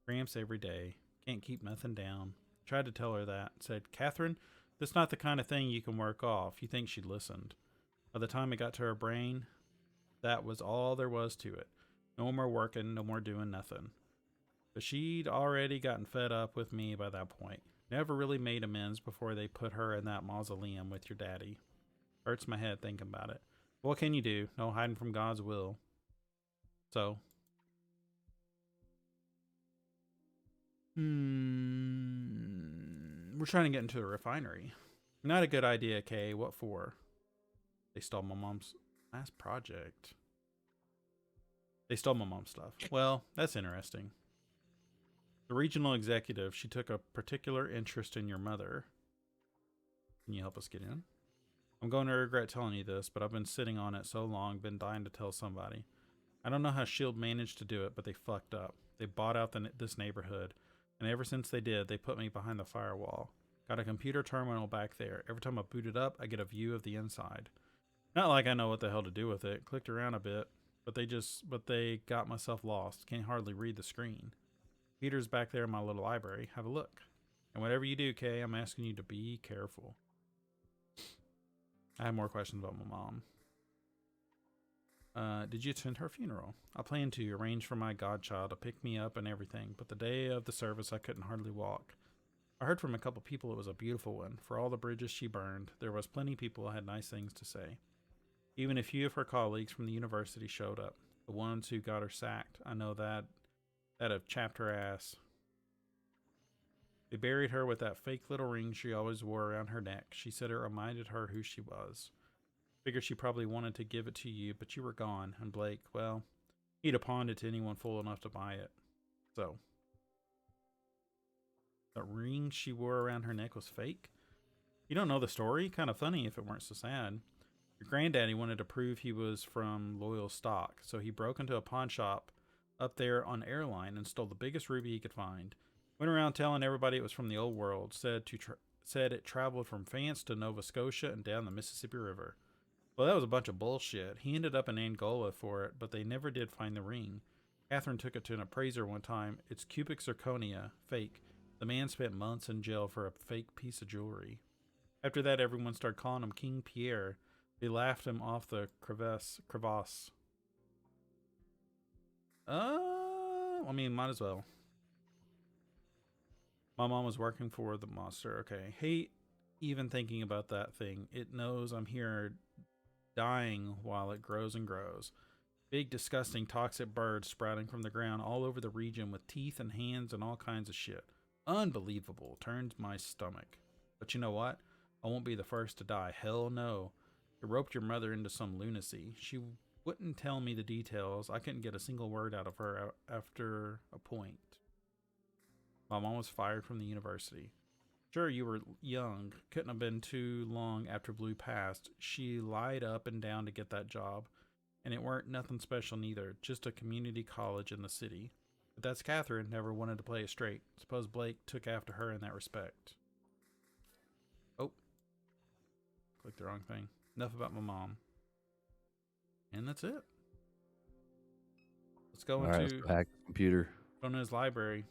Cramps every day. Can't keep nothing down. Tried to tell her that. Said, Catherine, that's not the kind of thing you can work off. You think she'd listened. By the time it got to her brain, that was all there was to it. No more working, no more doing nothing. But she'd already gotten fed up with me by that point. Never really made amends before they put her in that mausoleum with your daddy. Hurts my head thinking about it. What can you do? No hiding from God's will. So. We're trying to get into the refinery. Not a good idea, Kay. What for? They stole my mom's last project. They stole my mom's stuff. Well, that's interesting. The regional executive, she took a particular interest in your mother. Can you help us get in? I'm going to regret telling you this, but I've been sitting on it so long, been dying to tell somebody. I don't know how S.H.I.E.L.D. managed to do it, but they fucked up. They bought out this neighborhood, and ever since they did, they put me behind the firewall. Got a computer terminal back there. Every time I boot it up, I get a view of the inside. Not like I know what the hell to do with it. Clicked around a bit, but they got myself lost. Can't hardly read the screen. Peter's back there in my little library. Have a look. And whatever you do, Kay, I'm asking you to be careful. I have more questions about my mom. Did you attend her funeral? I planned to arrange for my godchild to pick me up and everything, but the day of the service I couldn't hardly walk. I heard from a couple people it was a beautiful one. For all the bridges she burned, there was plenty of people who had nice things to say. Even a few of her colleagues from the university showed up. The ones who got her sacked. I know that have chapped her ass. They buried her with that fake little ring she always wore around her neck. She said it reminded her who she was. Figured she probably wanted to give it to you, but you were gone. And Blake, well, he'd have pawned it to anyone fool enough to buy it. So, the ring she wore around her neck was fake? You don't know the story? Kind of funny if it weren't so sad. Your granddaddy wanted to prove he was from loyal stock, so he broke into a pawn shop up there on Airline and stole the biggest ruby he could find. Went around telling everybody it was from the old world. Said it traveled from France to Nova Scotia and down the Mississippi River. Well, that was a bunch of bullshit. He ended up in Angola for it, but they never did find the ring. Catherine took it to an appraiser one time. It's cubic zirconia, fake. The man spent months in jail for a fake piece of jewelry. After that, everyone started calling him King Pierre. They laughed him off the crevasse. I mean, might as well. My mom was working for the monster. Okay. Hate even thinking about that thing. It knows I'm here dying while it grows and grows. Big, disgusting, toxic birds sprouting from the ground all over the region with teeth and hands and all kinds of shit. Unbelievable. Turns my stomach. But you know what? I won't be the first to die. Hell no. It roped your mother into some lunacy. She wouldn't tell me the details. I couldn't get a single word out of her after a point. My mom was fired from the university. Sure, you were young. Couldn't have been too long after Blue passed. She lied up and down to get that job. And it weren't nothing special neither. Just a community college in the city. But that's Catherine. Never wanted to play it straight. Suppose Blake took after her in that respect. Oh. Clicked the wrong thing. Enough about my mom. And that's it. Let's go Let's into hack the computer. his library.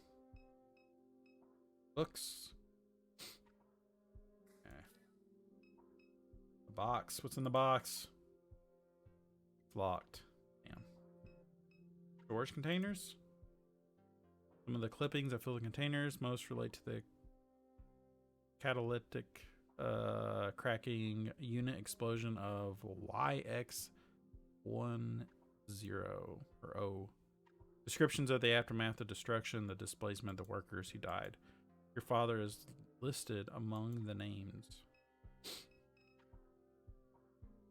Books. Okay. The box. What's in the box? It's locked. Damn. Storage containers. Some of the clippings that fill the containers most relate to the catalytic cracking unit explosion of YX10 or O. Descriptions of the aftermath of destruction, the displacement of the workers who died. Your father is listed among the names.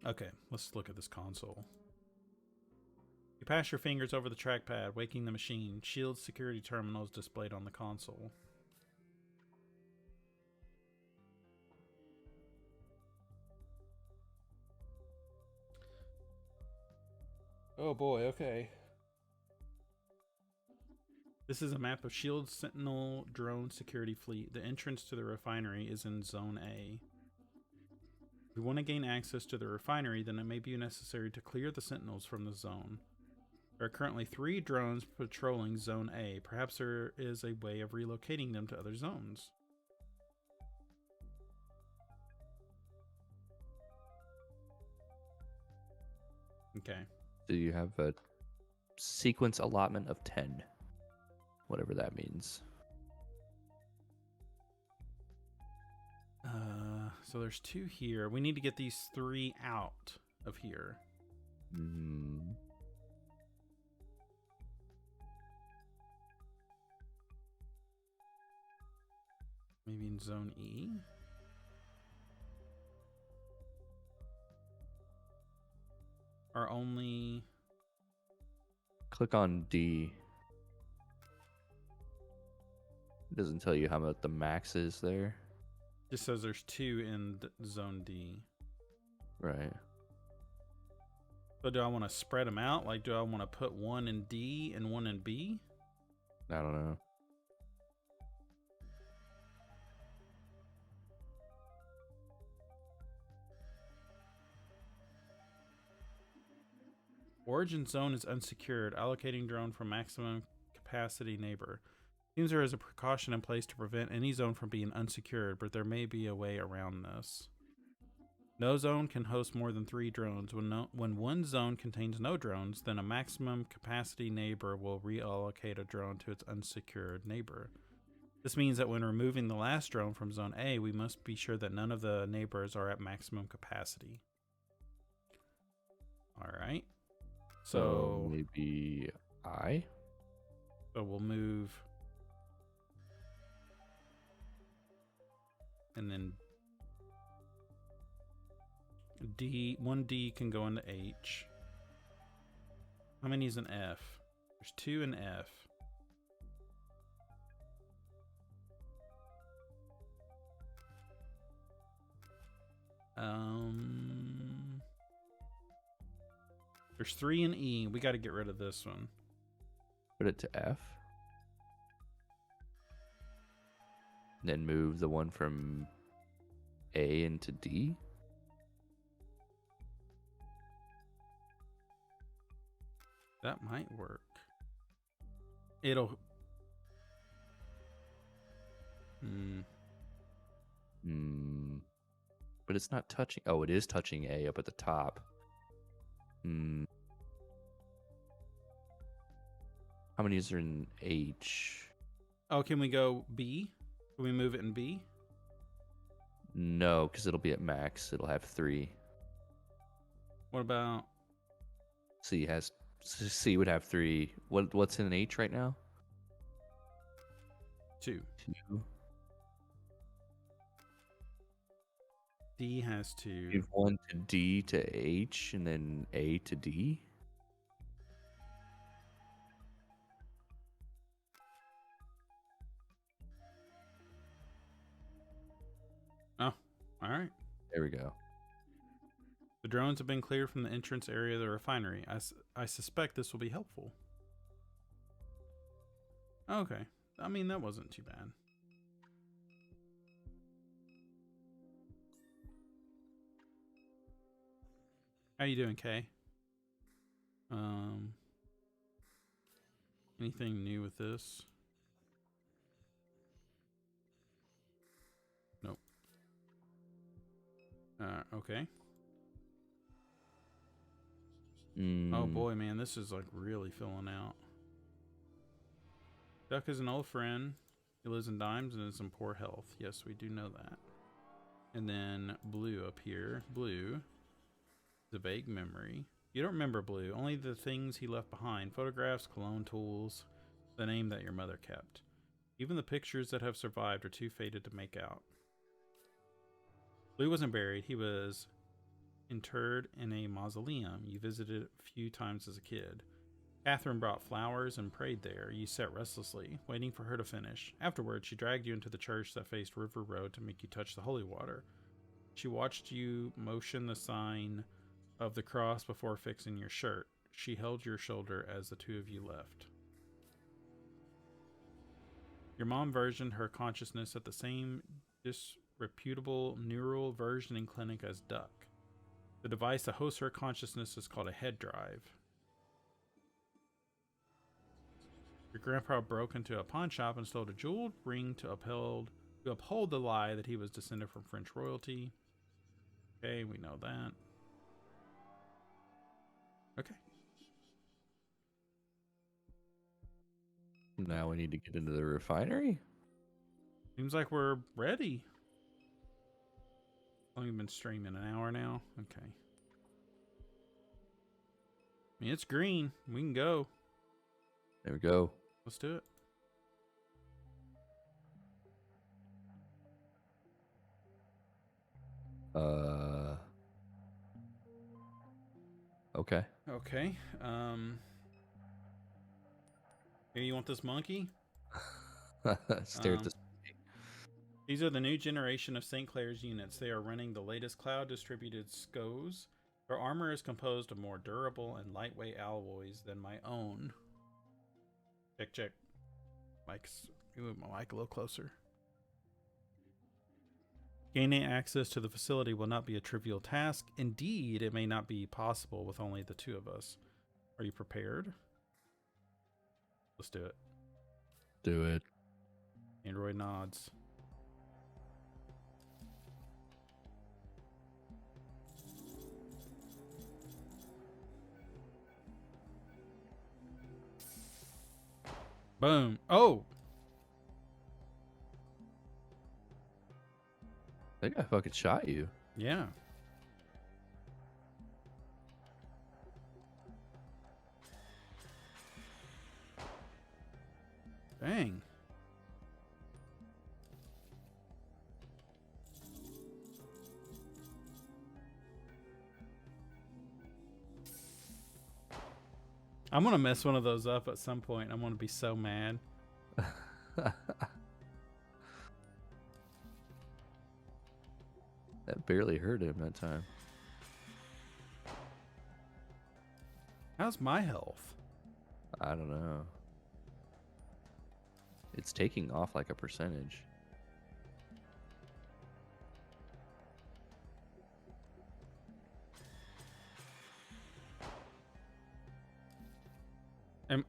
Okay, let's look at this console. You pass your fingers over the trackpad, waking the machine. Shield security terminals displayed on the console. Oh boy, okay. This is a map of Shield Sentinel drone security fleet. The entrance to the refinery is in Zone A. If we want to gain access to the refinery, then it may be necessary to clear the Sentinels from the zone. There are currently 3 drones patrolling Zone A. Perhaps there is a way of relocating them to other zones. Okay. So you have a sequence allotment of 10. Whatever that means. So there's 2 here. We need to get these 3 out of here. Mm-hmm. Maybe in Zone E? Or only... Click on D. It doesn't tell you how much the max is there. Just says there's 2 in Zone D. Right. So do I want to spread them out? Like, do I want to put 1 in D and 1 in B? I don't know. Origin zone is unsecured. Allocating drone from maximum capacity neighbor. Seems there is a precaution in place to prevent any zone from being unsecured, but there may be a way around this. No zone can host more than 3 drones. When one zone contains no drones, then a maximum capacity neighbor will reallocate a drone to its unsecured neighbor. This means that when removing the last drone from Zone A, we must be sure that none of the neighbors are at maximum capacity. Alright. So maybe I? So we'll move... And then D, 1D can go into H. How many is an F? There's 2 in F. There's 3 in E. We got to get rid of this one. Put it to F. Then move the one from A into D. That might work. It'll... But it's not touching... Oh, it is touching A up at the top. How many is there in H? Oh, can we go B? Can we move it in B? No, because it'll be at max. It'll have 3. What about... C would have 3. What's in an H right now? 2. 2. D has 2. Give 1 to D to H and then A to D. Oh, all right. There we go. The drones have been cleared from the entrance area of the refinery. I suspect this will be helpful. Okay. I mean, that wasn't too bad. How you doing, Kay? Anything new with this? Nope. Okay. Oh boy, man, this is like really filling out. Duck is an old friend. He lives in dimes and is in poor health. Yes, we do know that. And then blue up here. Blue is a vague memory. You don't remember Blue, only the things he left behind: photographs, cologne, tools, the name that your mother kept. Even the pictures that have survived are too faded to make out. Blue wasn't buried, he was interred in a mausoleum you visited a few times as a kid. Catherine brought flowers and prayed there. You sat restlessly, waiting for her to finish. Afterwards, she dragged you into the church that faced River Road to make you touch the holy water. She watched you motion the sign of the cross before fixing your shirt. She held your shoulder as the two of you left. Your mom versioned her consciousness at the same disreputable neural versioning clinic as Duck. The device that hosts her consciousness is called a head drive. Your grandpa broke into a pawn shop and stole a jeweled ring to uphold the lie that he was descended from French royalty. Okay, we know that. Okay. Now we need to get into the refinery. Seems like we're ready. Only been streaming an hour now. Okay. I mean, it's green. We can go. There we go. Let's do it. Okay. Okay. Hey, you want this monkey? Stare at this. These are the new generation of St. Clair's units. They are running the latest cloud-distributed SCOs. Their armor is composed of more durable and lightweight alloys than my own. Check. Mike's move my mic a little closer. Gaining access to the facility will not be a trivial task. Indeed, it may not be possible with only the two of us. Are you prepared? Let's do it. Do it. Android nods. Boom. Oh! I think I fucking shot you. Yeah. Dang. I'm gonna mess one of those up at some point. I'm gonna be so mad. That barely hurt him that time. How's my health? I don't know. It's taking off like a percentage.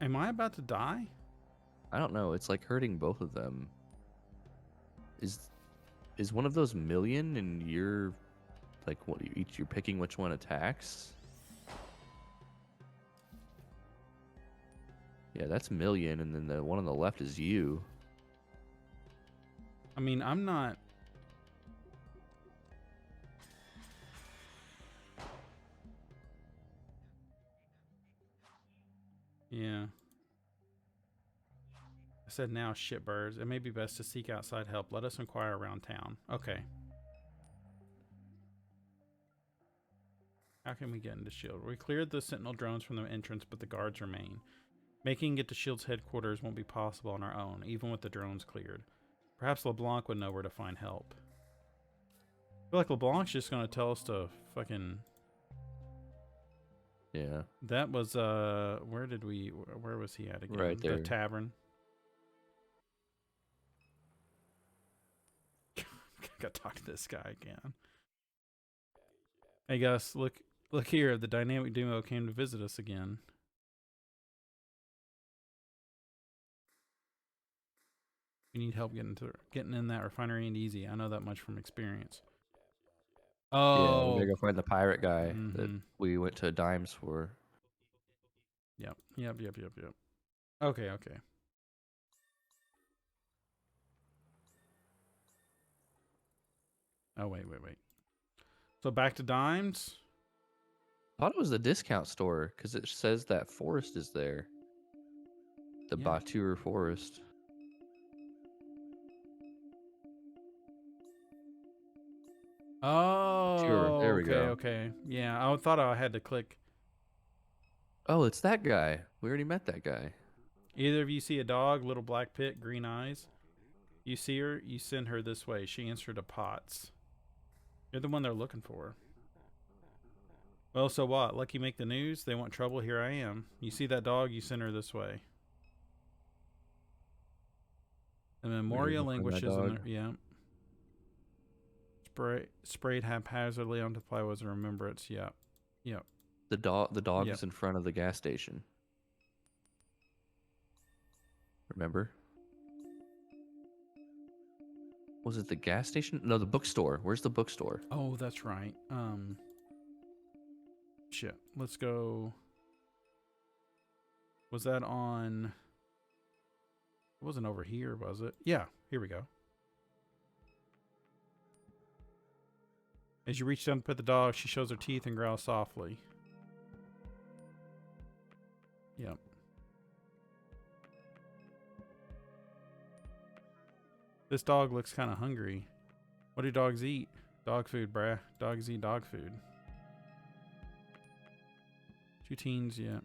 Am I about to die? I don't know. It's like hurting both of them. Is one of those million and you're like what each you're picking which one attacks? Yeah, that's million, and then the one on the left is you. I mean, I'm not. Yeah. I said now, shitbirds. It may be best to seek outside help. Let us inquire around town. Okay. How can we get into S.H.I.E.L.D.? We cleared the Sentinel drones from the entrance, but the guards remain. Making it to S.H.I.E.L.D.'s headquarters won't be possible on our own, even with the drones cleared. Perhaps LeBlanc would know where to find help. I feel like LeBlanc's just going to tell us to fucking... Yeah. That was, where was he at again? Right there. The tavern. Gotta talk to this guy again. Hey Gus, look here. The dynamic duo came to visit us again. We need help getting in that refinery ain't easy. I know that much from experience. Oh, Yeah, we gotta go find the pirate guy that Mhm. we went to Dimes for. Yep. Okay. Oh, wait. So back to Dimes. thought it was the discount store because it says that forest is there. The Yeah. Batur Forest. Batur, Oh, there we okay, go. okay. Yeah, I thought I had to click. Oh, it's that guy. We already met that guy. Either of you see a dog, little black pit, green eyes. You see her, you send her this way. She answered to Potts. You're the one they're looking for. Well, so what? Lucky make the news? They want trouble? Here I am. You see that dog? You send her this way. The We gotta memorial go find that languishes in dog. there. Yeah. Sprayed haphazardly onto the plywood as a remembrance. Yep. Yep. The dog Yep. is in front of the gas station. Remember? Was it the gas station? No, the bookstore. Where's the bookstore? Oh, that's right. Shit. Let's go. Was that on? It wasn't over here, was it? Yeah. Here we go. As you reach down to pet the dog, she shows her teeth and growls softly. Yep. This dog looks kind of hungry. What do dogs eat? Dog food, bruh. Dogs eat dog food. 2 teens, yep.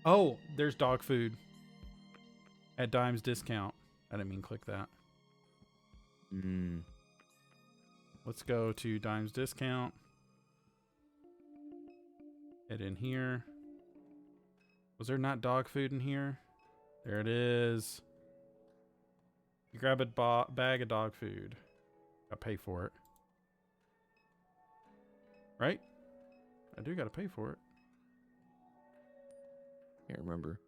Oh, there's dog food at Dime's discount. I didn't mean click that. Let's go to Dime's discount. Head in here. Was there not dog food in here? There it is. You grab a bag of dog food. Gotta pay for it. Right? I do gotta pay for it. Can't remember.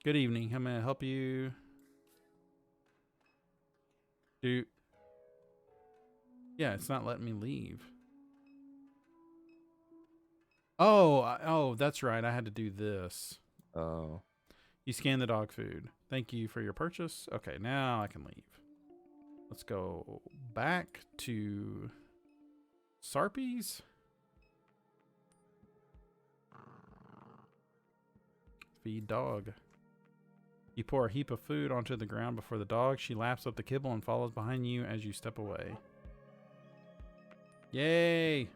Good evening. How may I help you? Yeah, it's not letting me leave. Oh, that's right. I had to do this. Oh. You scan the dog food. Thank you for your purchase. Okay, now I can leave. Let's go back to Sarpies. Feed dog. You pour a heap of food onto the ground before the dog. She laps up the kibble and follows behind you as you step away. Yay!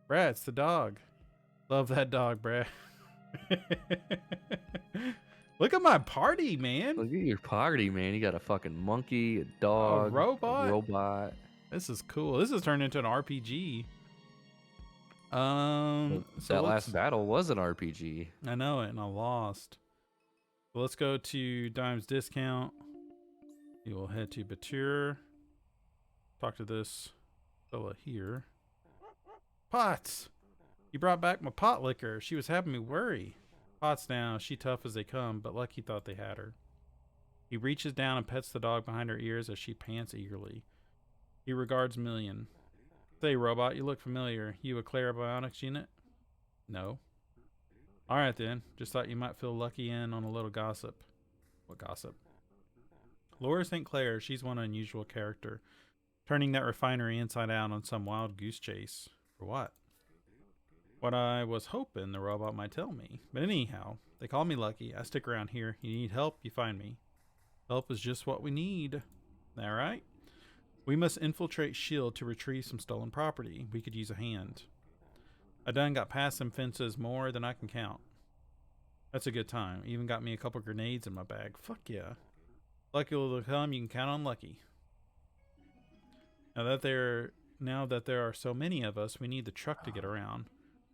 Brad, it's the dog. Love that dog, Brad. Look at my party, man. Look at your party, man. You got a fucking monkey, a dog, robot? a robot. This is cool. This has turned into an RPG. Well, So that last battle was an RPG. I know it, and I lost. So let's go to Dime's discount. We will head to Batur. Talk to this fella here. Potts! You brought back my pot liquor. She was having me worry. Potts now, she tough as they come, but Lucky thought they had her. He reaches down and pets the dog behind her ears as she pants eagerly. He regards Million. Say, robot, you look familiar. You a clairvoyance unit? No. Alright then. Just thought you might feel lucky in on a little gossip. What gossip? Laura St. Clair, she's one unusual character. Turning that refinery inside out on some wild goose chase. For what? What I was hoping the robot might tell me. But anyhow, they call me Lucky. I stick around here. You need help, you find me. Help is just what we need. Alright? We must infiltrate S.H.I.E.L.D. to retrieve some stolen property. We could use a hand. I done got past some fences more than I can count. That's a good time. Even got me a couple grenades in my bag. Fuck yeah. Lucky will come, you can count on Lucky. Now that there are so many of us, we need the truck to get around.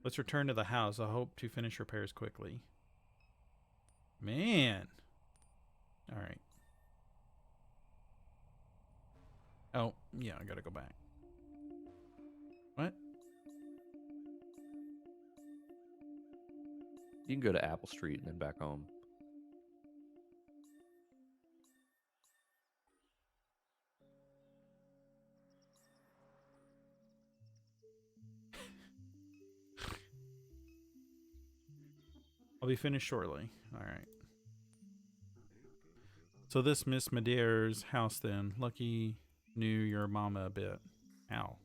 Let's return to the house. I hope to finish repairs quickly. Man. Alright. Oh, yeah, I gotta go back. What? You can go to Apple Street and then back home. I'll be finished shortly. Alright. So this Miss Madeire's house then. Lucky knew your mama a bit. How?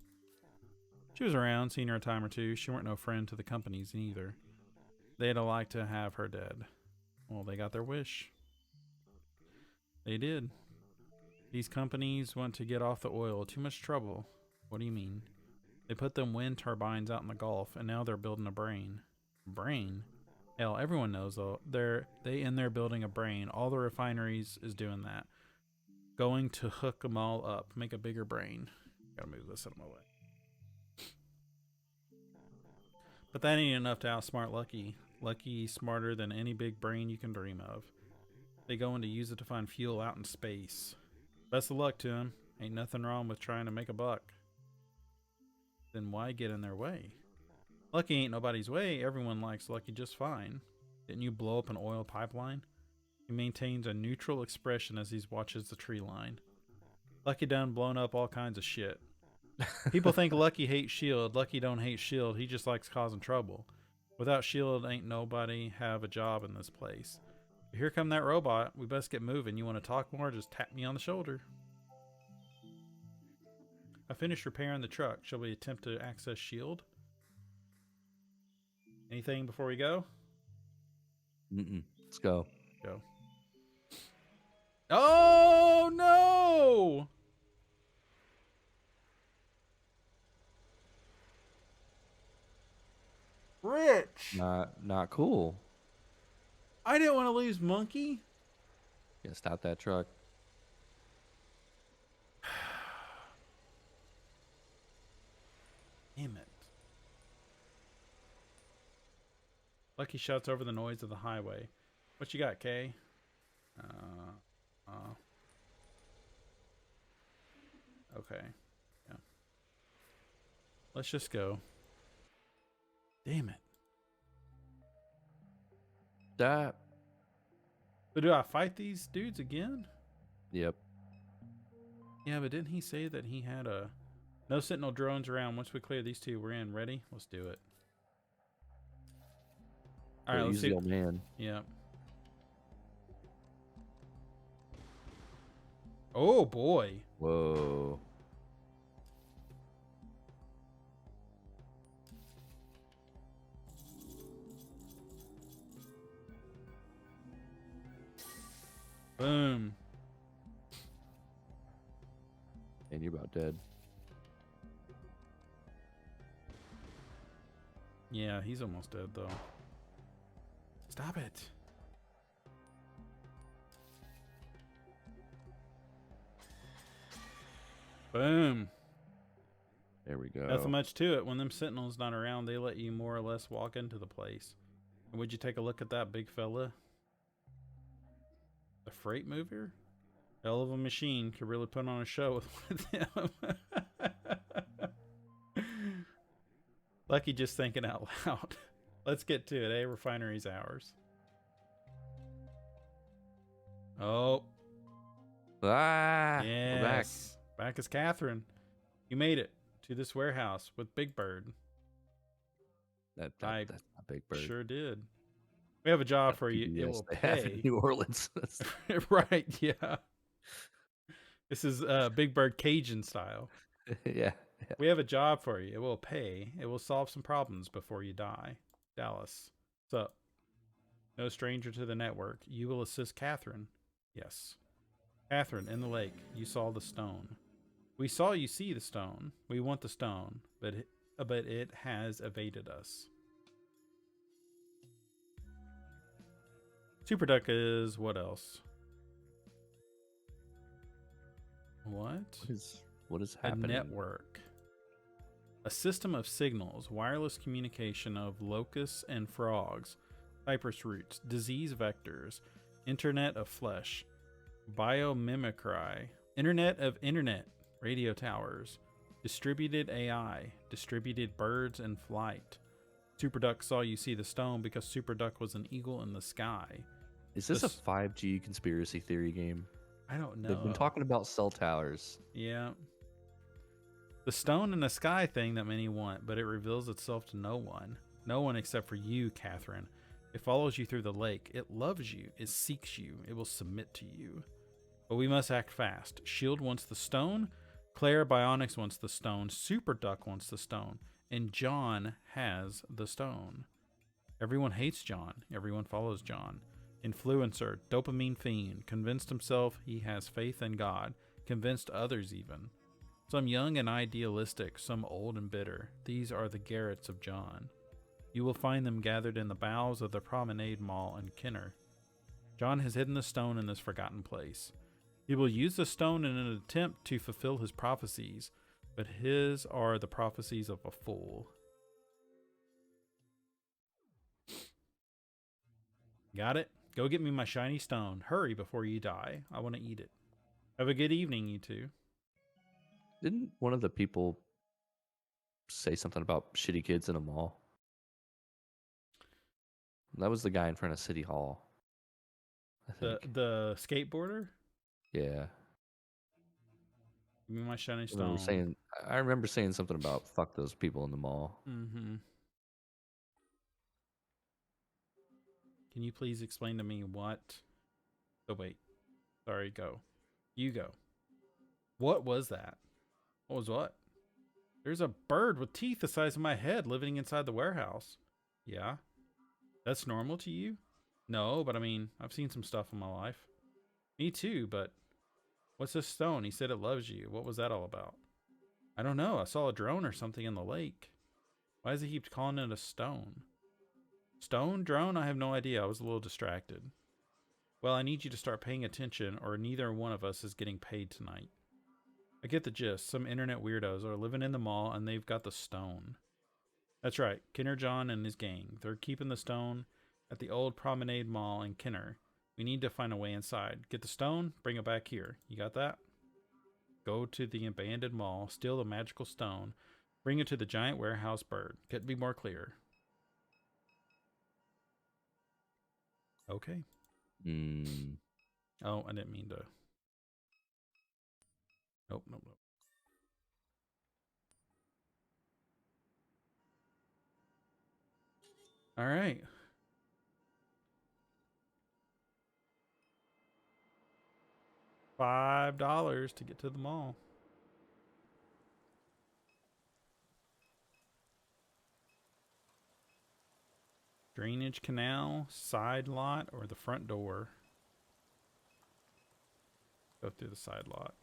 She was around, seen her a time or two. She weren't no friend to the companies neither. They'd have liked to have her dead. Well, they got their wish. They did. These companies want to get off the oil. Too much trouble. What do you mean? They put them wind turbines out in the Gulf, and now they're building a brain. Brain? Hell, everyone knows though. They in there building a brain. All the refineries is doing that. Going to hook them all up, make a bigger brain. Gotta move this out of my way. But that ain't enough to outsmart Lucky. Lucky smarter than any big brain you can dream of. They going to use it to find fuel out in space. Best of luck to him. Ain't nothing wrong with trying to make a buck. Then why get in their way? Lucky ain't nobody's way. Everyone likes Lucky just fine. Didn't you blow up an oil pipeline? He maintains a neutral expression as he watches the tree line. Lucky done blown up all kinds of shit. People think Lucky hates S.H.I.E.L.D. Lucky don't hate S.H.I.E.L.D. He just likes causing trouble. Without S.H.I.E.L.D. ain't nobody have a job in this place. But here come that robot. We best get moving. You want to talk more? Just tap me on the shoulder. I finished repairing the truck. Shall we attempt to access S.H.I.E.L.D.? Anything before we go? Let's go. Go. Oh, no! Rich! Not cool. I didn't want to lose Monkey. Yeah, stop that truck. Damn it. Lucky shouts over the noise of the highway. What you got, Kay? Okay. Yeah. Let's just go. Damn it. That. But do I fight these dudes again? Yep. Yeah, but didn't he say that he had a... No sentinel drones around. Once we clear these two, we're in. Ready? Let's do it. All right, let's see. The old man. Yeah. Oh, boy. Whoa. Boom. And you're about dead. Yeah, he's almost dead, though. Stop it. Boom. There we go. Nothing much to it. When them sentinels not around, they let you more or less walk into the place. And would you take a look at that big fella? The freight mover? Hell of a machine. Could really put on a show with one of them. Lucky just thinking out loud. Let's get to it, eh? Refinery's ours. Oh. Ah. Yes. We're back. Back as Catherine. You made it to this warehouse with Big Bird. That's not Big Bird. Sure did. We have a job That's for you. PBS It will they have in pay. New Orleans. Right, yeah. This is Big Bird Cajun style. Yeah. We have a job for you. It will pay. It will solve some problems before you die. Dallas. What's up? No stranger to the network. You will assist Catherine. Yes. Catherine, in the lake, you saw the stone. We saw you see the stone. We want the stone, but it has evaded us. Super Duck is what else? What? What is happening? A network. A system of signals, wireless communication of locusts and frogs, cypress roots, disease vectors, internet of flesh, biomimicry, internet of internet, radio towers, distributed AI, distributed birds in flight. Super Duck saw you see the stone because Super Duck was an eagle in the sky. Is this a 5G conspiracy theory game? I don't know. They've been talking about cell towers. Yeah. The stone in the sky thing that many want, but it reveals itself to no one. No one except for you, Catherine. It follows you through the lake. It loves you. It seeks you. It will submit to you. But we must act fast. Shield wants the stone. Claire Bionics wants the stone. Super Duck wants the stone. And John has the stone. Everyone hates John. Everyone follows John. Influencer, dopamine fiend, convinced himself he has faith in God, convinced others even. Some young and idealistic, some old and bitter. These are the garrets of John. You will find them gathered in the boughs of the Promenade Mall in Kenner. John has hidden the stone in this forgotten place. He will use the stone in an attempt to fulfill his prophecies, but his are the prophecies of a fool. Got it? Go get me my shiny stone. Hurry before you die. I want to eat it. Have a good evening, you two. Didn't one of the people say something about shitty kids in a mall? That was the guy in front of City Hall, I think. The skateboarder? Yeah. Give me my shiny I remember saying something about fuck those people in the mall. Mm-hmm. Can you please explain to me what? Oh, wait. Sorry, go. You go. What was that? What was what? There's a bird with teeth the size of my head living inside the warehouse. Yeah? That's normal to you? No, but I mean, I've seen some stuff in my life. Me too, but what's this stone? He said it loves you. What was that all about? I don't know. I saw a drone or something in the lake. Why does he keep calling it a stone? Stone? Drone? I have no idea. I was a little distracted. Well, I need you to start paying attention or neither one of us is getting paid tonight. I get the gist. Some internet weirdos are living in the mall and they've got the stone. That's right. Kenner John and his gang. They're keeping the stone at the old Promenade Mall in Kenner. We need to find a way inside. Get the stone, bring it back here. You got that? Go to the abandoned mall, steal the magical stone, bring it to the giant warehouse bird. Couldn't be more clear. Okay. Oh, I didn't mean to. Nope. All right. $5 to get to the mall. Drainage canal, side lot, or the front door? Go through the side lot.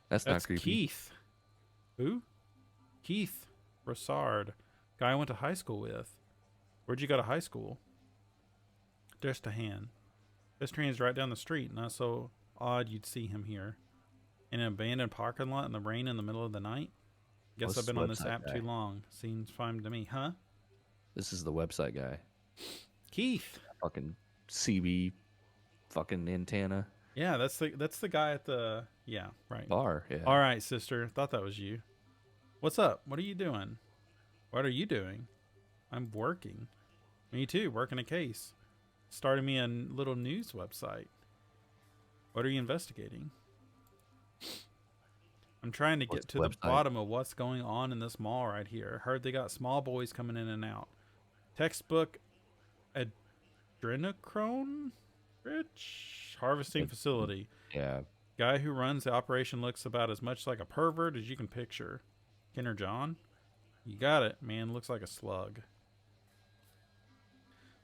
That's not creepy. Keith. Who? Keith Brassard. Guy I went to high school with. Where'd you go to high school? Just a hand. This train's right down the street. Not so odd you'd see him here. In an abandoned parking lot in the rain in the middle of the night? Guess I've been on this app too long. Seems fine to me, huh? This is the website guy. Keith. Fucking CB fucking antenna. Yeah, that's the guy at the right. Bar, yeah. All right, sister. Thought that was you. What's up? What are you doing? What are you doing? I'm working. Me too, working a case. Started me a little news website. What are you investigating? I'm trying to get to the bottom of what's going on in this mall right here. Heard they got small boys coming in and out. Textbook adrenochrome rich harvesting facility. Yeah. Guy who runs the operation looks about as much like a pervert as you can picture. Kenner John? You got it, man. Looks like a slug.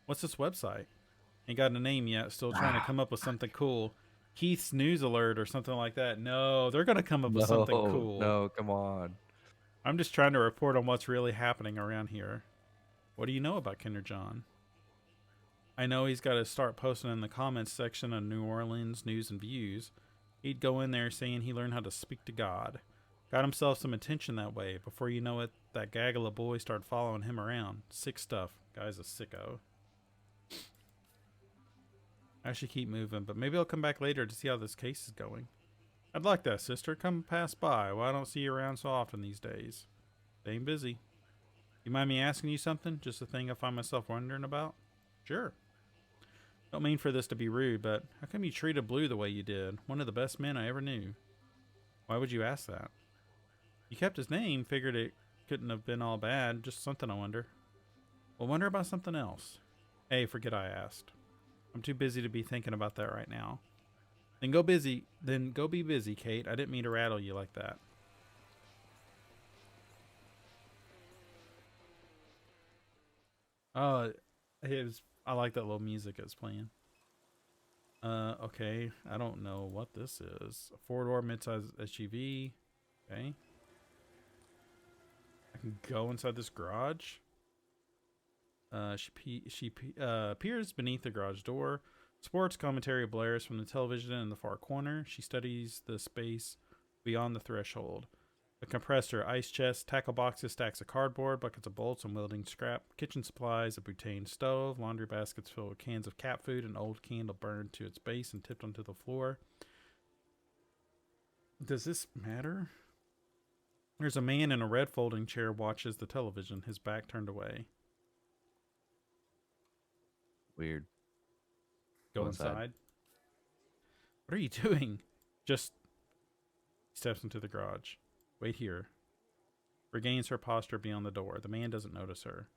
What's this website? Ain't got a name yet. Still trying to come up with something cool. Keith's News Alert or something like that. No, they're going to come up with something cool. No, come on. I'm just trying to report on what's really happening around here. What do you know about Kenner John? I know he's got to start posting in the comments section of New Orleans News and Views. He'd go in there saying he learned how to speak to God. Got himself some attention that way. Before you know it, that gaggle of boys started following him around. Sick stuff. Guy's a sicko. I should keep moving, but maybe I'll come back later to see how this case is going. I'd like that, sister. Come pass by. Well, I don't see you around so often these days. Staying busy. You mind me asking you something? Just a thing I find myself wondering about? Sure. Don't mean for this to be rude, but how come you treated Blue the way you did? One of the best men I ever knew. Why would you ask that? You kept his name, figured it couldn't have been all bad. Just something I wonder. Well, wonder about something else. Hey, forget I asked. I'm too busy to be thinking about that right now. Then go busy. Then go be busy, Kate. I didn't mean to rattle you like that. Oh, I like that little music it's playing. Okay. I don't know what this is. A four-door midsize SUV. Okay. I can go inside this garage. She peers beneath the garage door. Sports commentary blares from the television in the far corner. She studies the space beyond the threshold. A compressor, ice chest, tackle boxes, stacks of cardboard, buckets of bolts and welding scrap, kitchen supplies, a butane stove, laundry baskets filled with cans of cat food, an old candle burned to its base and tipped onto the floor. Does this matter? There's a man in a red folding chair watches the television, his back turned away. Weird. Go inside. What are you doing? Just steps into the garage. Wait here. Regains her posture beyond the door. The man doesn't notice her.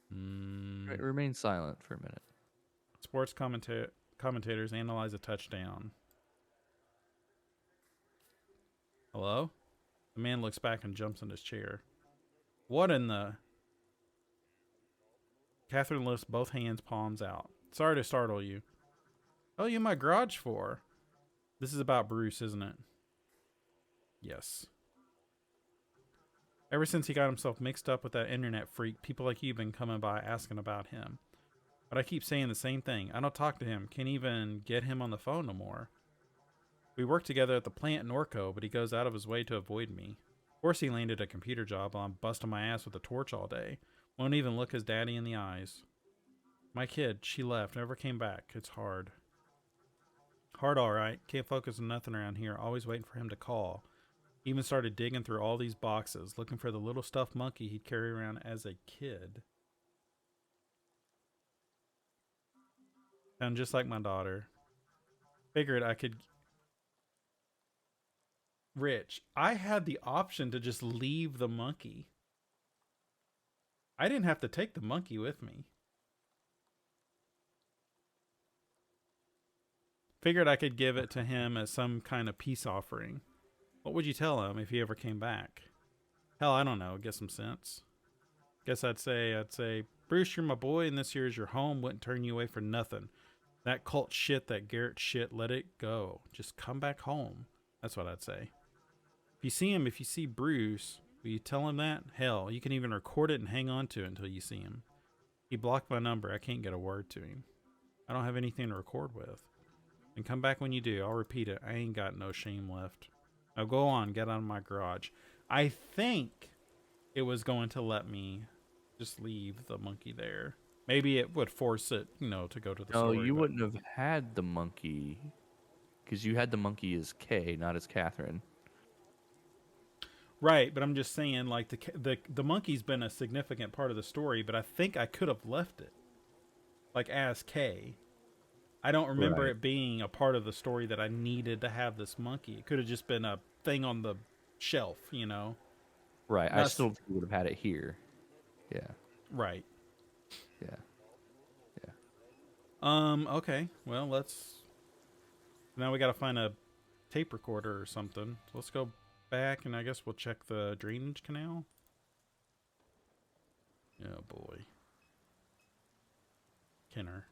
Remain silent for a minute. Sports commentators analyze a touchdown. Hello? The man looks back and jumps in his chair. What in the... Catherine lifts both hands, palms out. Sorry to startle you. Oh, you in my garage for? This is about Bruce, isn't it? Yes. Ever since he got himself mixed up with that internet freak, people like you have been coming by asking about him. But I keep saying the same thing. I don't talk to him. Can't even get him on the phone no more. We work together at the plant in Norco, but he goes out of his way to avoid me. Of course he landed a computer job while I'm busting my ass with a torch all day. Won't even look his daddy in the eyes. My kid, she left, never came back. It's hard. Hard alright. Can't focus on nothing around here. Always waiting for him to call. Even started digging through all these boxes, looking for the little stuffed monkey he'd carry around as a kid. Sound just like my daughter. Figured I could... Rich, I had the option to just leave the monkey. I didn't have to take the monkey with me. Figured I could give it to him as some kind of peace offering. What would you tell him if he ever came back? Hell, I don't know. Get some sense. Guess I'd say, Bruce, you're my boy, and this here is your home. Wouldn't turn you away for nothing. That cult shit, that Garrett shit, let it go. Just come back home. That's what I'd say. If you see Bruce, will you tell him that? Hell, you can even record it and hang on to it until you see him. He blocked my number. I can't get a word to him. I don't have anything to record with. And come back when you do. I'll repeat it. I ain't got no shame left. Now go on, get out of my garage. I think it was going to let me just leave the monkey there. Maybe it would force it, to go to the story. No, you wouldn't have had the monkey. Because you had the monkey as Kay, not as Catherine. Right, but I'm just saying, like, the monkey's been a significant part of the story, but I think I could have left it, like, as Kay. I don't remember it being a part of the story that I needed to have this monkey. It could have just been a thing on the shelf, Right, I still would have had it here. Yeah. Right. Yeah. Okay, well, now we gotta find a tape recorder or something. So let's go back, and I guess we'll check the drainage canal. Oh boy. Kenner.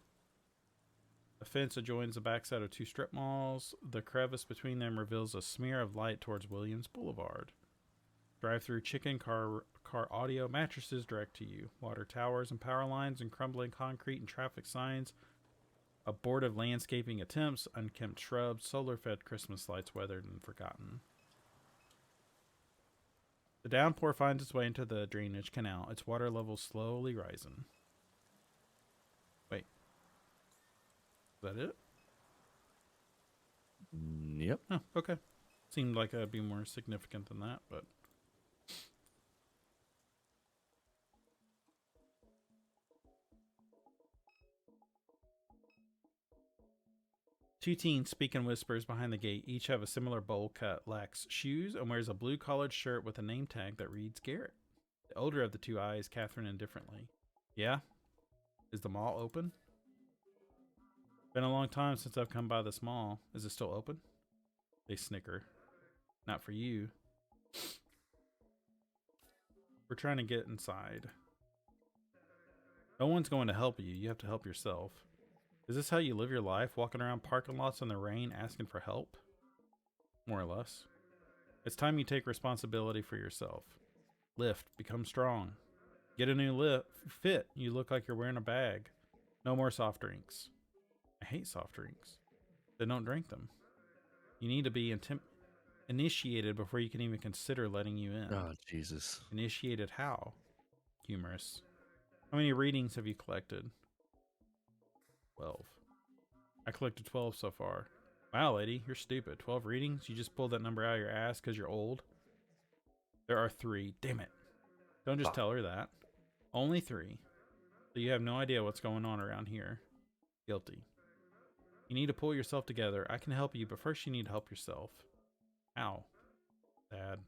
A fence adjoins the backside of two strip malls. The crevice between them reveals a smear of light towards Williams Boulevard. Drive-through chicken, car audio, mattresses direct to you. Water towers and power lines and crumbling concrete and traffic signs. Abortive landscaping attempts, unkempt shrubs, solar-fed Christmas lights weathered and forgotten. The downpour finds its way into the drainage canal, its water level slowly rising. Wait. Is that it? Yep. Oh, okay. Seemed like it'd be more significant than that, but... Two teens speak in whispers behind the gate. Each have a similar bowl cut, lacks shoes, and wears a blue collared shirt with a name tag that reads Garrett. They older of the two eyes Catherine indifferently. Yeah? Is the mall open? Been a long time since I've come by this mall. Is it still open? They snicker. Not for you. We're trying to get inside. No one's going to help you. You have to help yourself. Is this how you live your life? Walking around parking lots in the rain asking for help? More or less. It's time you take responsibility for yourself. Lift. Become strong. Get a new fit. You look like you're wearing a bag. No more soft drinks. I hate soft drinks. Then don't drink them. You need to be initiated before you can even consider letting you in. Oh, Jesus. Initiated how? Humorous. How many readings have you collected? 12. I collected 12 so far. Wow, lady, you're stupid. 12 readings? You just pulled that number out of your ass because you're old? There are 3. Damn it. Don't just tell her that. Only 3. So you have no idea what's going on around here. Guilty. You need to pull yourself together. I can help you, but first you need to help yourself. Ow. Sad.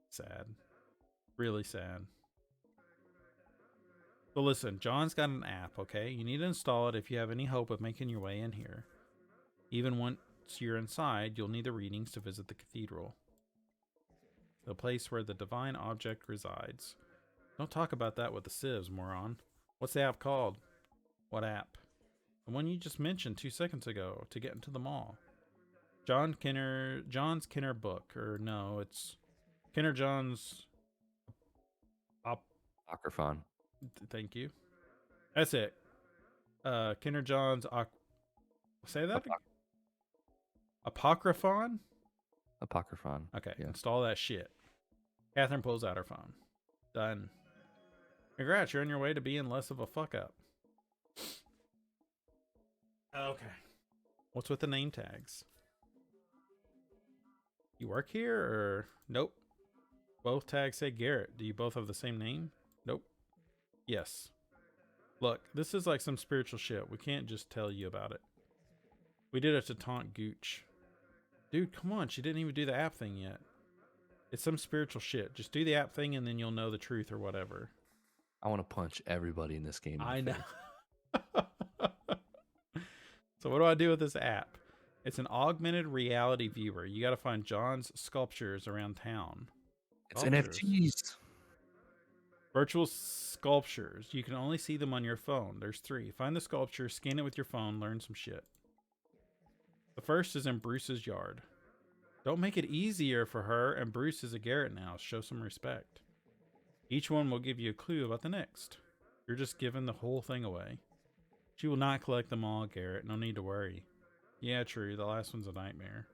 Sad. Really sad. So listen, John's got an app, okay? You need to install it if you have any hope of making your way in here. Even once you're inside, you'll need the readings to visit the cathedral. The place where the divine object resides. Don't talk about that with the sieves, moron. What's the app called? What app? The one you just mentioned 2 seconds ago to get into the mall. John's Kinner book. Or no, it's Kinner John's... Apocryphon. Thank you. That's it. Kinder John's... Say that? Apocryphon? Apocryphon. Okay, yeah. Install that shit. Catherine pulls out her phone. Done. Congrats, you're on your way to being less of a fuck up. Okay. What's with the name tags? You work here or... Nope. Both tags say Garrett. Do you both have the same name? Nope. Yes. Look, this is like some spiritual shit. We can't just tell you about it. We did it to taunt Gooch. Dude, come on. She didn't even do the app thing yet. It's some spiritual shit. Just do the app thing and then you'll know the truth or whatever. I want to punch everybody in this game. I know. So what do I do with this app? It's an augmented reality viewer. You got to find John's sculptures around town. It's NFTs. Virtual sculptures. You can only see them on your phone. There's 3. Find the sculpture, scan it with your phone, learn some shit. The first is in Bruce's yard. Don't make it easier for her, and Bruce is a Garrett now. Show some respect. Each one will give you a clue about the next. You're just giving the whole thing away. She will not collect them all, Garrett. No need to worry. Yeah, true. The last one's a nightmare.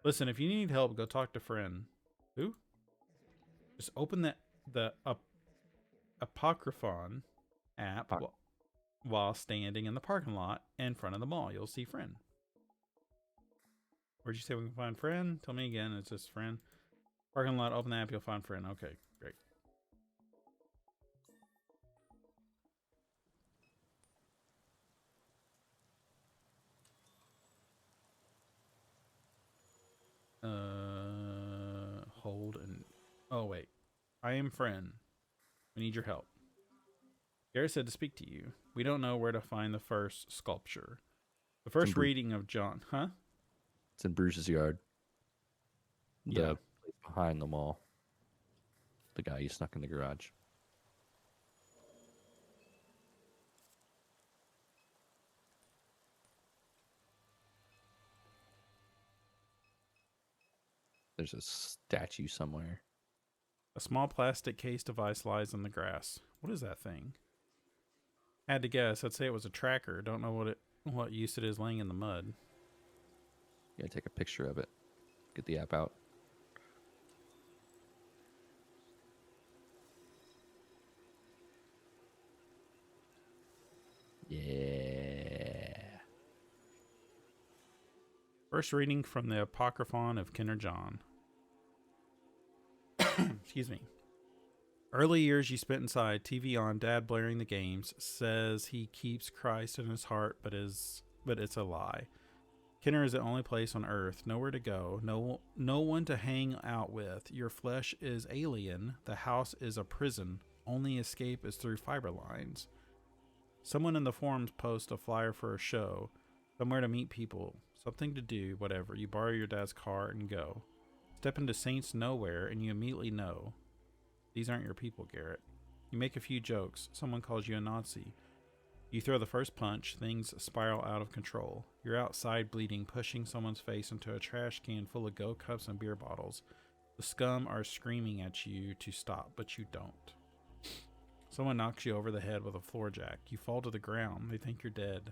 Listen, if you need help, go talk to friend. Who? Just open the Apocryphon app while standing in the parking lot in front of the mall. You'll see friend. Where'd you say we can find friend? Tell me again. It's just friend. Parking lot, open the app, you'll find friend. Okay, great. Hold and... Oh, wait. I am friend. We need your help. Garrett said to speak to you. We don't know where to find the first sculpture. The first reading of John... Huh? It's in Bruce's yard. The Yeah. place behind the mall. The guy you snuck in the garage. There's a statue somewhere. A small plastic case device lies in the grass. What is that thing? Had to guess. I'd say it was a tracker. Don't know what use it is laying in the mud. Yeah, take a picture of it. Get the app out. Yeah. First reading from the Apocryphon of Kinder John. Excuse me. Early years you spent inside, TV on, dad blaring the games, says he keeps Christ in his heart, but it's a lie. Kenner is the only place on Earth, nowhere to go, no one to hang out with. Your flesh is alien. The house is a prison. Only escape is through fiber lines. Someone in the forums posts a flyer for a show, somewhere to meet people, something to do, whatever. You borrow your dad's car and go. Step into Saints Nowhere and you immediately know these aren't your people, Garrett. You make a few jokes. Someone calls you a Nazi. You throw the first punch, things spiral out of control. You're outside bleeding, pushing someone's face into a trash can full of Go cups and beer bottles. The scum are screaming at you to stop, but you don't. Someone knocks you over the head with a floor jack. You fall to the ground. They think you're dead.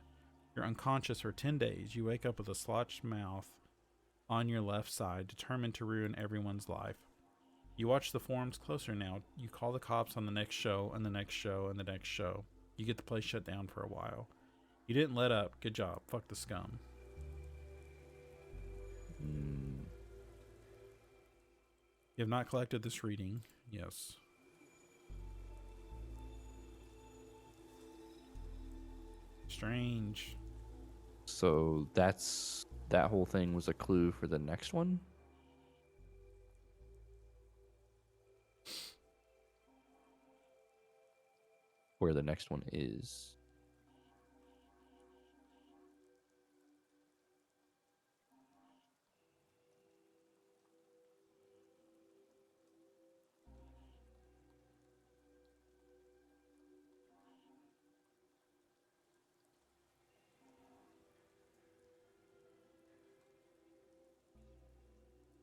You're unconscious for 10 days. You wake up with a slotched mouth on your left side, determined to ruin everyone's life. You watch the forums closer now. You call the cops on the next show and the next show and the next show. You get the place shut down for a while. You didn't let up. Good job. Fuck the scum. You have not collected this reading. Yes. Strange. So that whole thing was a clue for the next one? Where the next one is.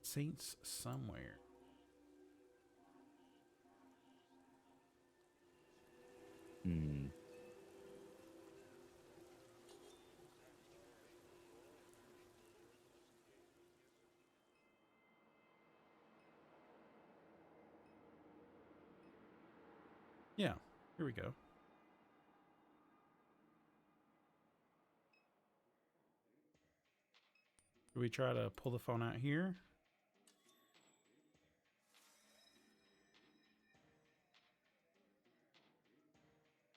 Saints somewhere. Yeah, here we go. Do we try to pull the phone out here?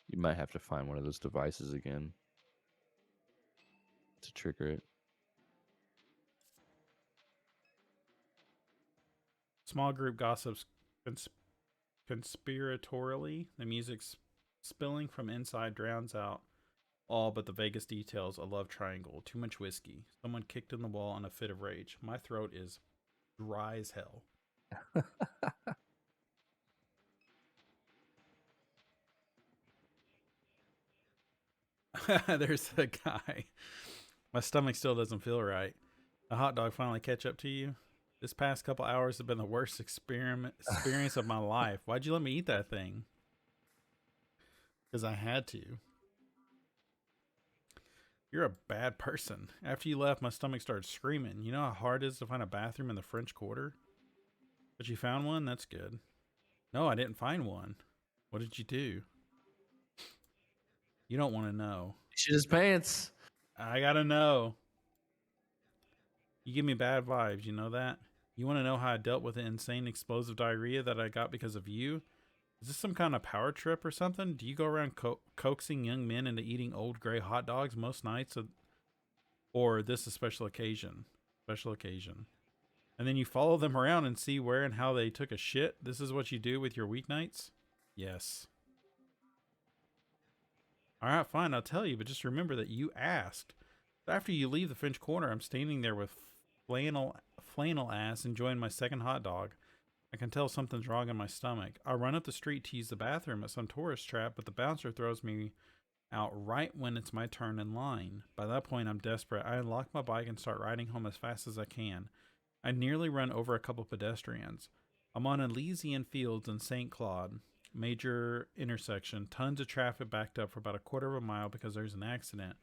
You might have to find one of those devices again to trigger it. Small group gossips conspiratorially. The music spilling from inside drowns out all but the vaguest details. A love triangle. Too much whiskey. Someone kicked in the wall in a fit of rage. My throat is dry as hell. There's a guy. My stomach still doesn't feel right. The hot dog finally catch up to you? This past couple hours have been the worst experience of my life. Why'd you let me eat that thing? Because I had to. You're a bad person. After you left, my stomach started screaming. You know how hard it is to find a bathroom in the French Quarter? But you found one? That's good. No, I didn't find one. What did you do? You don't want to know. Shit his pants. I gotta know. You give me bad vibes, you know that? You want to know how I dealt with the insane explosive diarrhea that I got because of you? Is this some kind of power trip or something? Do you go around coaxing young men into eating old gray hot dogs most nights? Or this a special occasion? Special occasion. And then you follow them around and see where and how they took a shit? This is what you do with your weeknights? Yes. Alright, fine, I'll tell you, but just remember that you asked. After you leave the French Quarter, I'm standing there with flannel ass enjoying my second hot dog. I can tell something's wrong in my stomach. I run up the street to use the bathroom at some tourist trap, but the bouncer throws me out right when it's my turn in line. By that point, I'm desperate. I unlock my bike and start riding home as fast as I can. I nearly run over a couple pedestrians. I'm on Elysian Fields in St. Claude, major intersection. Tons of traffic backed up for about a quarter of a mile because there's an accident.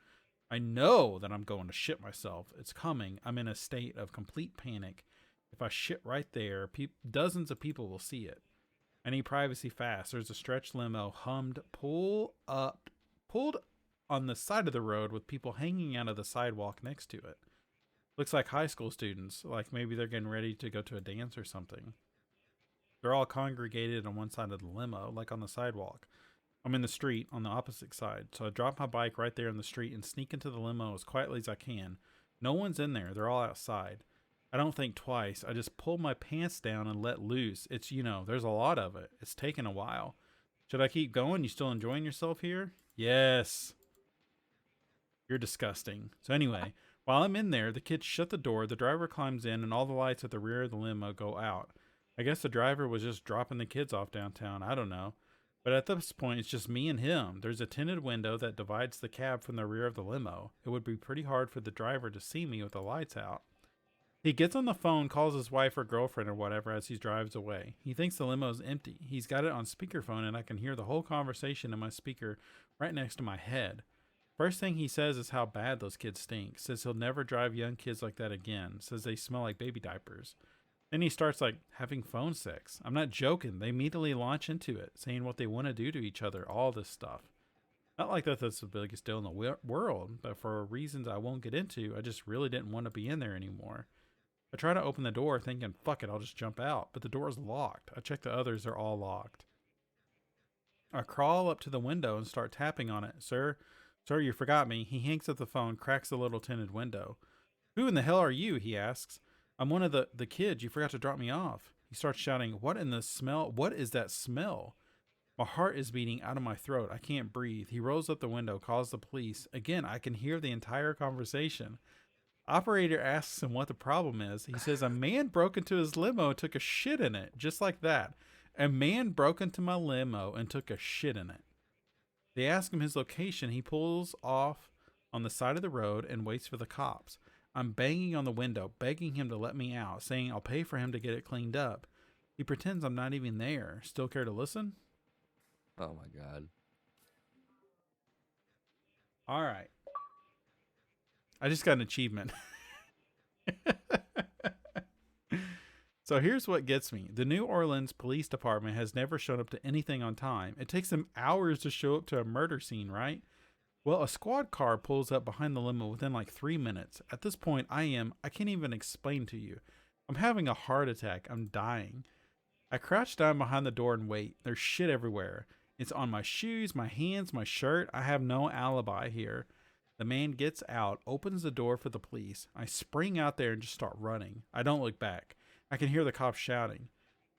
I know that I'm going to shit myself. It's coming. I'm in a state of complete panic. If I shit right there, dozens of people will see it. I need privacy fast. There's a stretch limo pulled on the side of the road with people hanging out of the sidewalk next to it. Looks like high school students, like maybe they're getting ready to go to a dance or something. They're all congregated on one side of the limo, like on the sidewalk. I'm in the street on the opposite side, so I drop my bike right there in the street and sneak into the limo as quietly as I can. No one's in there. They're all outside. I don't think twice. I just pull my pants down and let loose. It's, there's a lot of it. It's taken a while. Should I keep going? You still enjoying yourself here? Yes. You're disgusting. So anyway, while I'm in there, the kids shut the door, the driver climbs in, and all the lights at the rear of the limo go out. I guess the driver was just dropping the kids off downtown. I don't know. But at this point, it's just me and him. There's a tinted window that divides the cab from the rear of the limo. It would be pretty hard for the driver to see me with the lights out. He gets on the phone, calls his wife or girlfriend or whatever as he drives away. He thinks the limo's empty. He's got it on speakerphone, and I can hear the whole conversation in my speaker right next to my head. First thing he says is how bad those kids stink. Says he'll never drive young kids like that again. Says they smell like baby diapers. Then he starts like having phone sex. I'm not joking. They immediately launch into it, saying what they want to do to each other, all this stuff. Not like that's the biggest deal in the world, but for reasons I won't get into, I just really didn't want to be in there anymore. I try to open the door thinking, fuck it, I'll just jump out, but the door is locked. I check the others, they're all locked. I crawl up to the window and start tapping on it. Sir, you forgot me. He hangs up the phone, cracks the little tinted window. Who in the hell are you? He asks. I'm one of the kids. You forgot to drop me off. He starts shouting, what in the smell? What is that smell? My heart is beating out of my throat. I can't breathe. He rolls up the window, calls the police. Again, I can hear the entire conversation. Operator asks him what the problem is. He says a man broke into his limo and took a shit in it. Just like that. A man broke into my limo and took a shit in it. They ask him his location. He pulls off on the side of the road and waits for the cops. I'm banging on the window, begging him to let me out, saying I'll pay for him to get it cleaned up. He pretends I'm not even there. Still care to listen? Oh my god. All right. I just got an achievement. So here's what gets me. The New Orleans Police Department has never shown up to anything on time. It takes them hours to show up to a murder scene, right? Well, a squad car pulls up behind the limo within like 3 minutes. At this point, I can't even explain to you. I'm having a heart attack. I'm dying. I crouch down behind the door and wait. There's shit everywhere. It's on my shoes, my hands, my shirt. I have no alibi here. The man gets out, opens the door for the police. I spring out there and just start running. I don't look back. I can hear the cops shouting.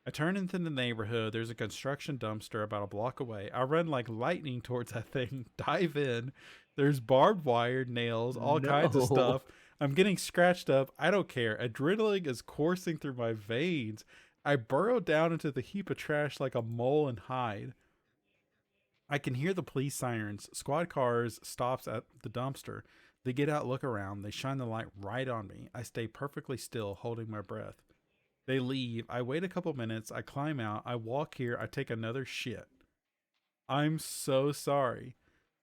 I turn into the neighborhood. There's a construction dumpster about a block away. I run like lightning towards that thing, dive in. There's barbed wire, nails, all kinds of stuff. I'm getting scratched up. I don't care. Adrenaline is coursing through my veins. I burrow down into the heap of trash like a mole and hide. I can hear the police sirens. Squad cars stops at the dumpster. They get out, look around. They shine the light right on me. I stay perfectly still, holding my breath. They leave. I wait a couple minutes. I climb out. I walk here. I take another shit. I'm so sorry.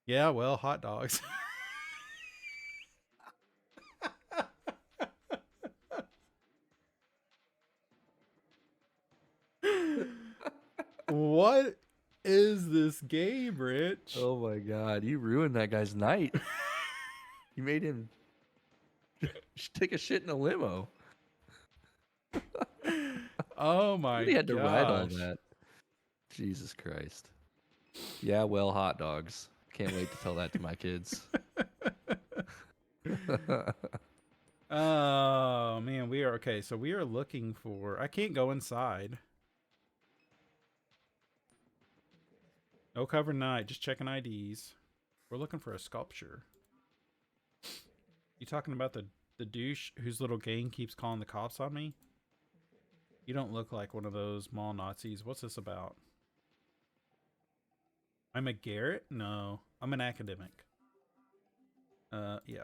Yeah, well, hot dogs. What is this game, Rich? Oh my god, you ruined that guy's night. You made him take a shit in a limo. Oh my god. He had to ride all that. Jesus Christ. Yeah, well, hot dogs. Can't wait to tell that to my kids. Oh man, we are okay. So we are looking for. I can't go inside. No cover night. Just checking IDs. We're looking for a sculpture. You talking about the douche whose little gang keeps calling the cops on me? You don't look like one of those mall Nazis. What's this about? I'm a Garrett? No, I'm an academic. Yeah.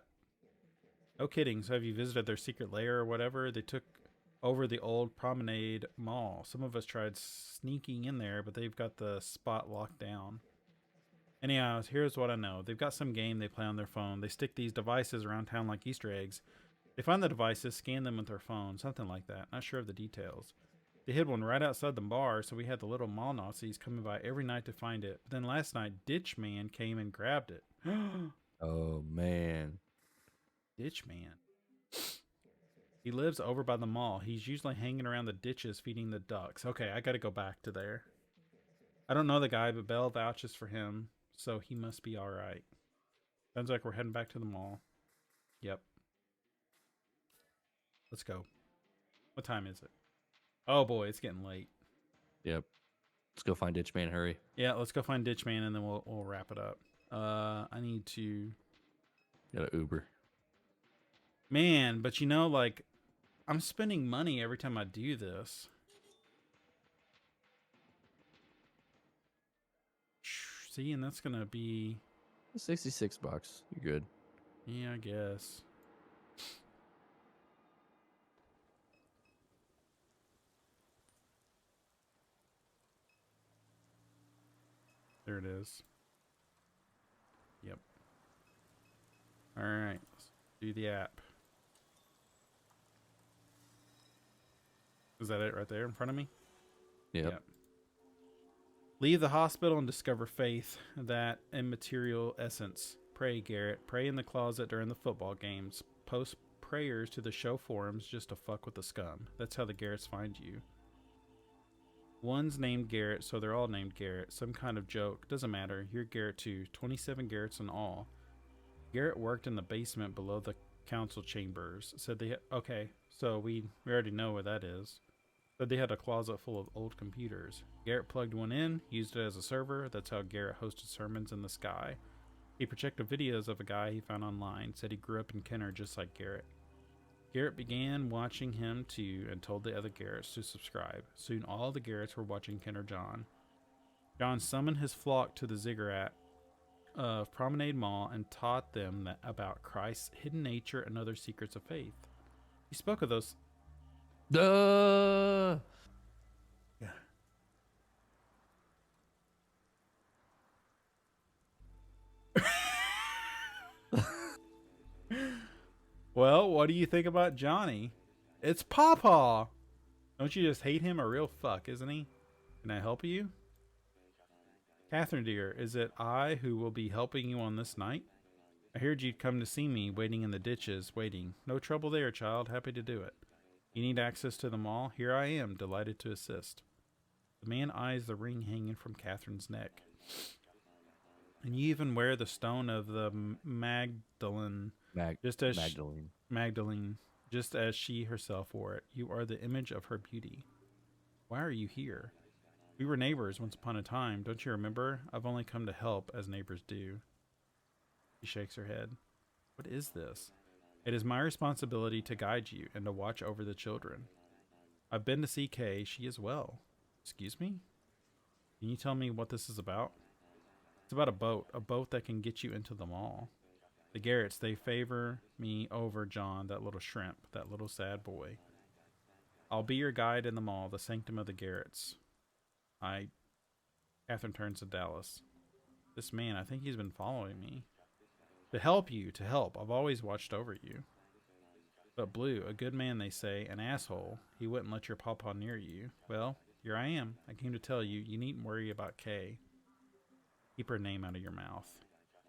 No kidding. So have you visited their secret lair or whatever? They took over the old Promenade Mall. Some of us tried sneaking in there, but they've got the spot locked down. Anyhow, here's what I know. They've got some game they play on their phone. They stick these devices around town like Easter eggs. They find the devices, scan them with their phone, something like that. Not sure of the details. They hid one right outside the bar, so we had the little mall Nazis coming by every night to find it. But then last night, Ditch Man came and grabbed it. Oh, man. Ditch Man. He lives over by the mall. He's usually hanging around the ditches feeding the ducks. Okay, I gotta go back to there. I don't know the guy, but Belle vouches for him, so he must be alright. Sounds like we're heading back to the mall. Yep. Let's go. What time is it? Oh boy, it's getting late. Yep. Let's go find Ditchman. Hurry. Yeah, let's go find Ditchman and then we'll wrap it up. I need to. Got an Uber. Man, but you know, like, I'm spending money every time I do this. See, and that's gonna be. $66. You're good. Yeah, I guess. There it is. Yep. All right. Let's do the app. Is that it right there in front of me? Yep. Leave the hospital and discover faith, that immaterial essence. Pray, Garrett. Pray in the closet during the football games. Post prayers to the show forums just to fuck with the scum. That's how the Garretts find you. One's named Garrett, so they're all named Garrett. Some kind of joke. Doesn't matter. You're Garrett too. 27 Garretts in all. Garrett worked in the basement below the council chambers. Said they okay, so we already know where that is. Said they had a closet full of old computers. Garrett plugged one in, used it as a server. That's how Garrett hosted sermons in the sky. He projected videos of a guy he found online. Said he grew up in Kenner just like Garrett. Garrett began watching him too and told the other Garretts to subscribe. Soon all the Garretts were watching Kenner John. John summoned his flock to the ziggurat of Promenade Mall and taught them about Christ's hidden nature and other secrets of faith. He spoke of those. Duh. Yeah. Well, what do you think about Johnny? It's Pawpaw. Don't you just hate him a real fuck, isn't he? Can I help you? Catherine, dear, is it I who will be helping you on this night? I heard you'd come to see me, waiting in the ditches, waiting. No trouble there, child. Happy to do it. You need access to the mall? Here I am, delighted to assist. The man eyes the ring hanging from Catherine's neck. And you even wear the stone of the Magdalene, Magdalene, just as she herself wore it. You are the image of her beauty. Why are you here? We were neighbors once upon a time. Don't you remember? I've only come to help, as neighbors do. She shakes her head. What is this? It is my responsibility to guide you and to watch over the children. I've been to see Kay. She is well. Excuse me? Can you tell me what this is about? It's about a boat that can get you into the mall. The Garretts, they favor me over John, that little shrimp, that little sad boy. I'll be your guide in the mall, the sanctum of the Garretts. Catherine turns to Dallas. This man, I think he's been following me. To help you, to help. I've always watched over you. But Blue, a good man, they say, an asshole. He wouldn't let your pawpaw near you. Well, here I am. I came to tell you, you needn't worry about Kay. Keep her name out of your mouth.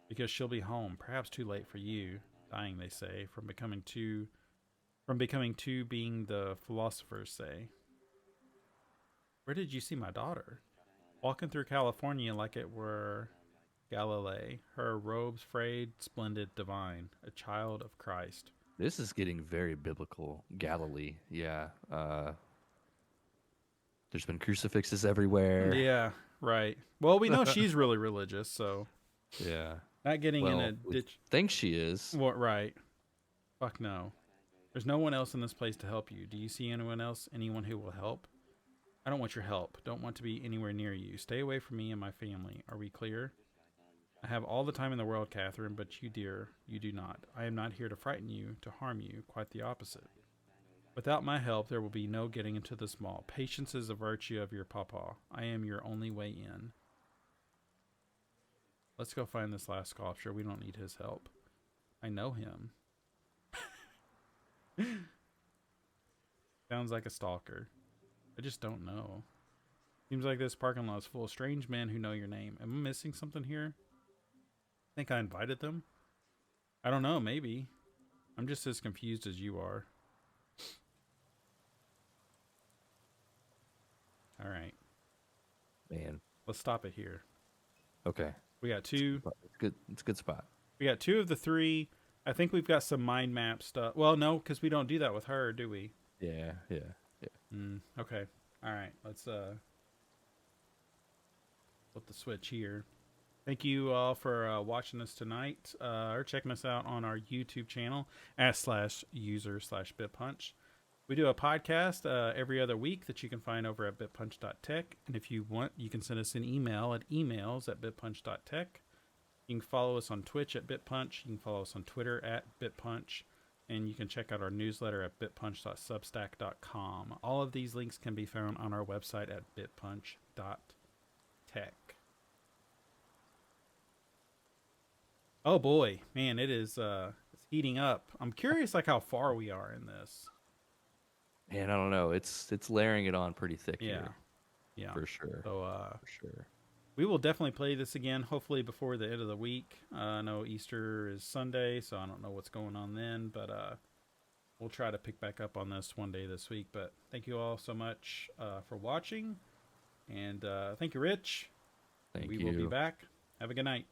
Because she'll be home, perhaps too late for you. Dying, they say, from becoming two, being the philosophers say. Where did you see my daughter? Walking through California like it were Galilee. Her robes frayed, splendid, divine. A child of Christ. This is getting very biblical. Galilee. Yeah. There's been crucifixes everywhere. Yeah, right. Well, we know she's really religious, so. Yeah. Not getting in a ditch. Think she is. What? Right. Fuck no. There's no one else in this place to help you. Do you see anyone else? Anyone who will help? I don't want your help. Don't want to be anywhere near you. Stay away from me and my family. Are we clear? I have all the time in the world, Catherine, but you, dear, you do not. I am not here to frighten you, to harm you. Quite the opposite. Without my help, there will be no getting into this mall. Patience is a virtue of your pawpaw. I am your only way in. Let's go find this last sculpture. We don't need his help. I know him. Sounds like a stalker. I just don't know. Seems like this parking lot is full of strange men who know your name. Am I missing something here? Think I invited them? I don't know, maybe. I'm just as confused as you are. All right. Man. Let's stop it here. Okay. We got two. It's good. It's a good spot. We got two of the three I think we've got some mind map stuff. Well, no, because we don't do that with her, do we? Yeah, yeah, yeah. Okay. All right. Let's flip the switch here. Thank you all for watching us tonight or checking us out on our YouTube channel /user/BitPunch. We do a podcast every other week that you can find over at bitpunch.tech. And if you want, you can send us an email at emails@bitpunch.tech. You can follow us on Twitch at BitPunch. You can follow us on Twitter at BitPunch. And you can check out our newsletter at bitpunch.substack.com. All of these links can be found on our website at bitpunch.tech. Oh boy, man, it's heating up. I'm curious like how far we are in this. Man, I don't know. It's layering it on pretty thick Yeah. here. Yeah. For sure. So For sure. we will definitely play this again, hopefully before the end of the week. I know Easter is Sunday, so I don't know what's going on then, but we'll try to pick back up on this one day this week. But thank you all so much for watching. And thank you, Rich. Thank we you. will be back. Have a good night.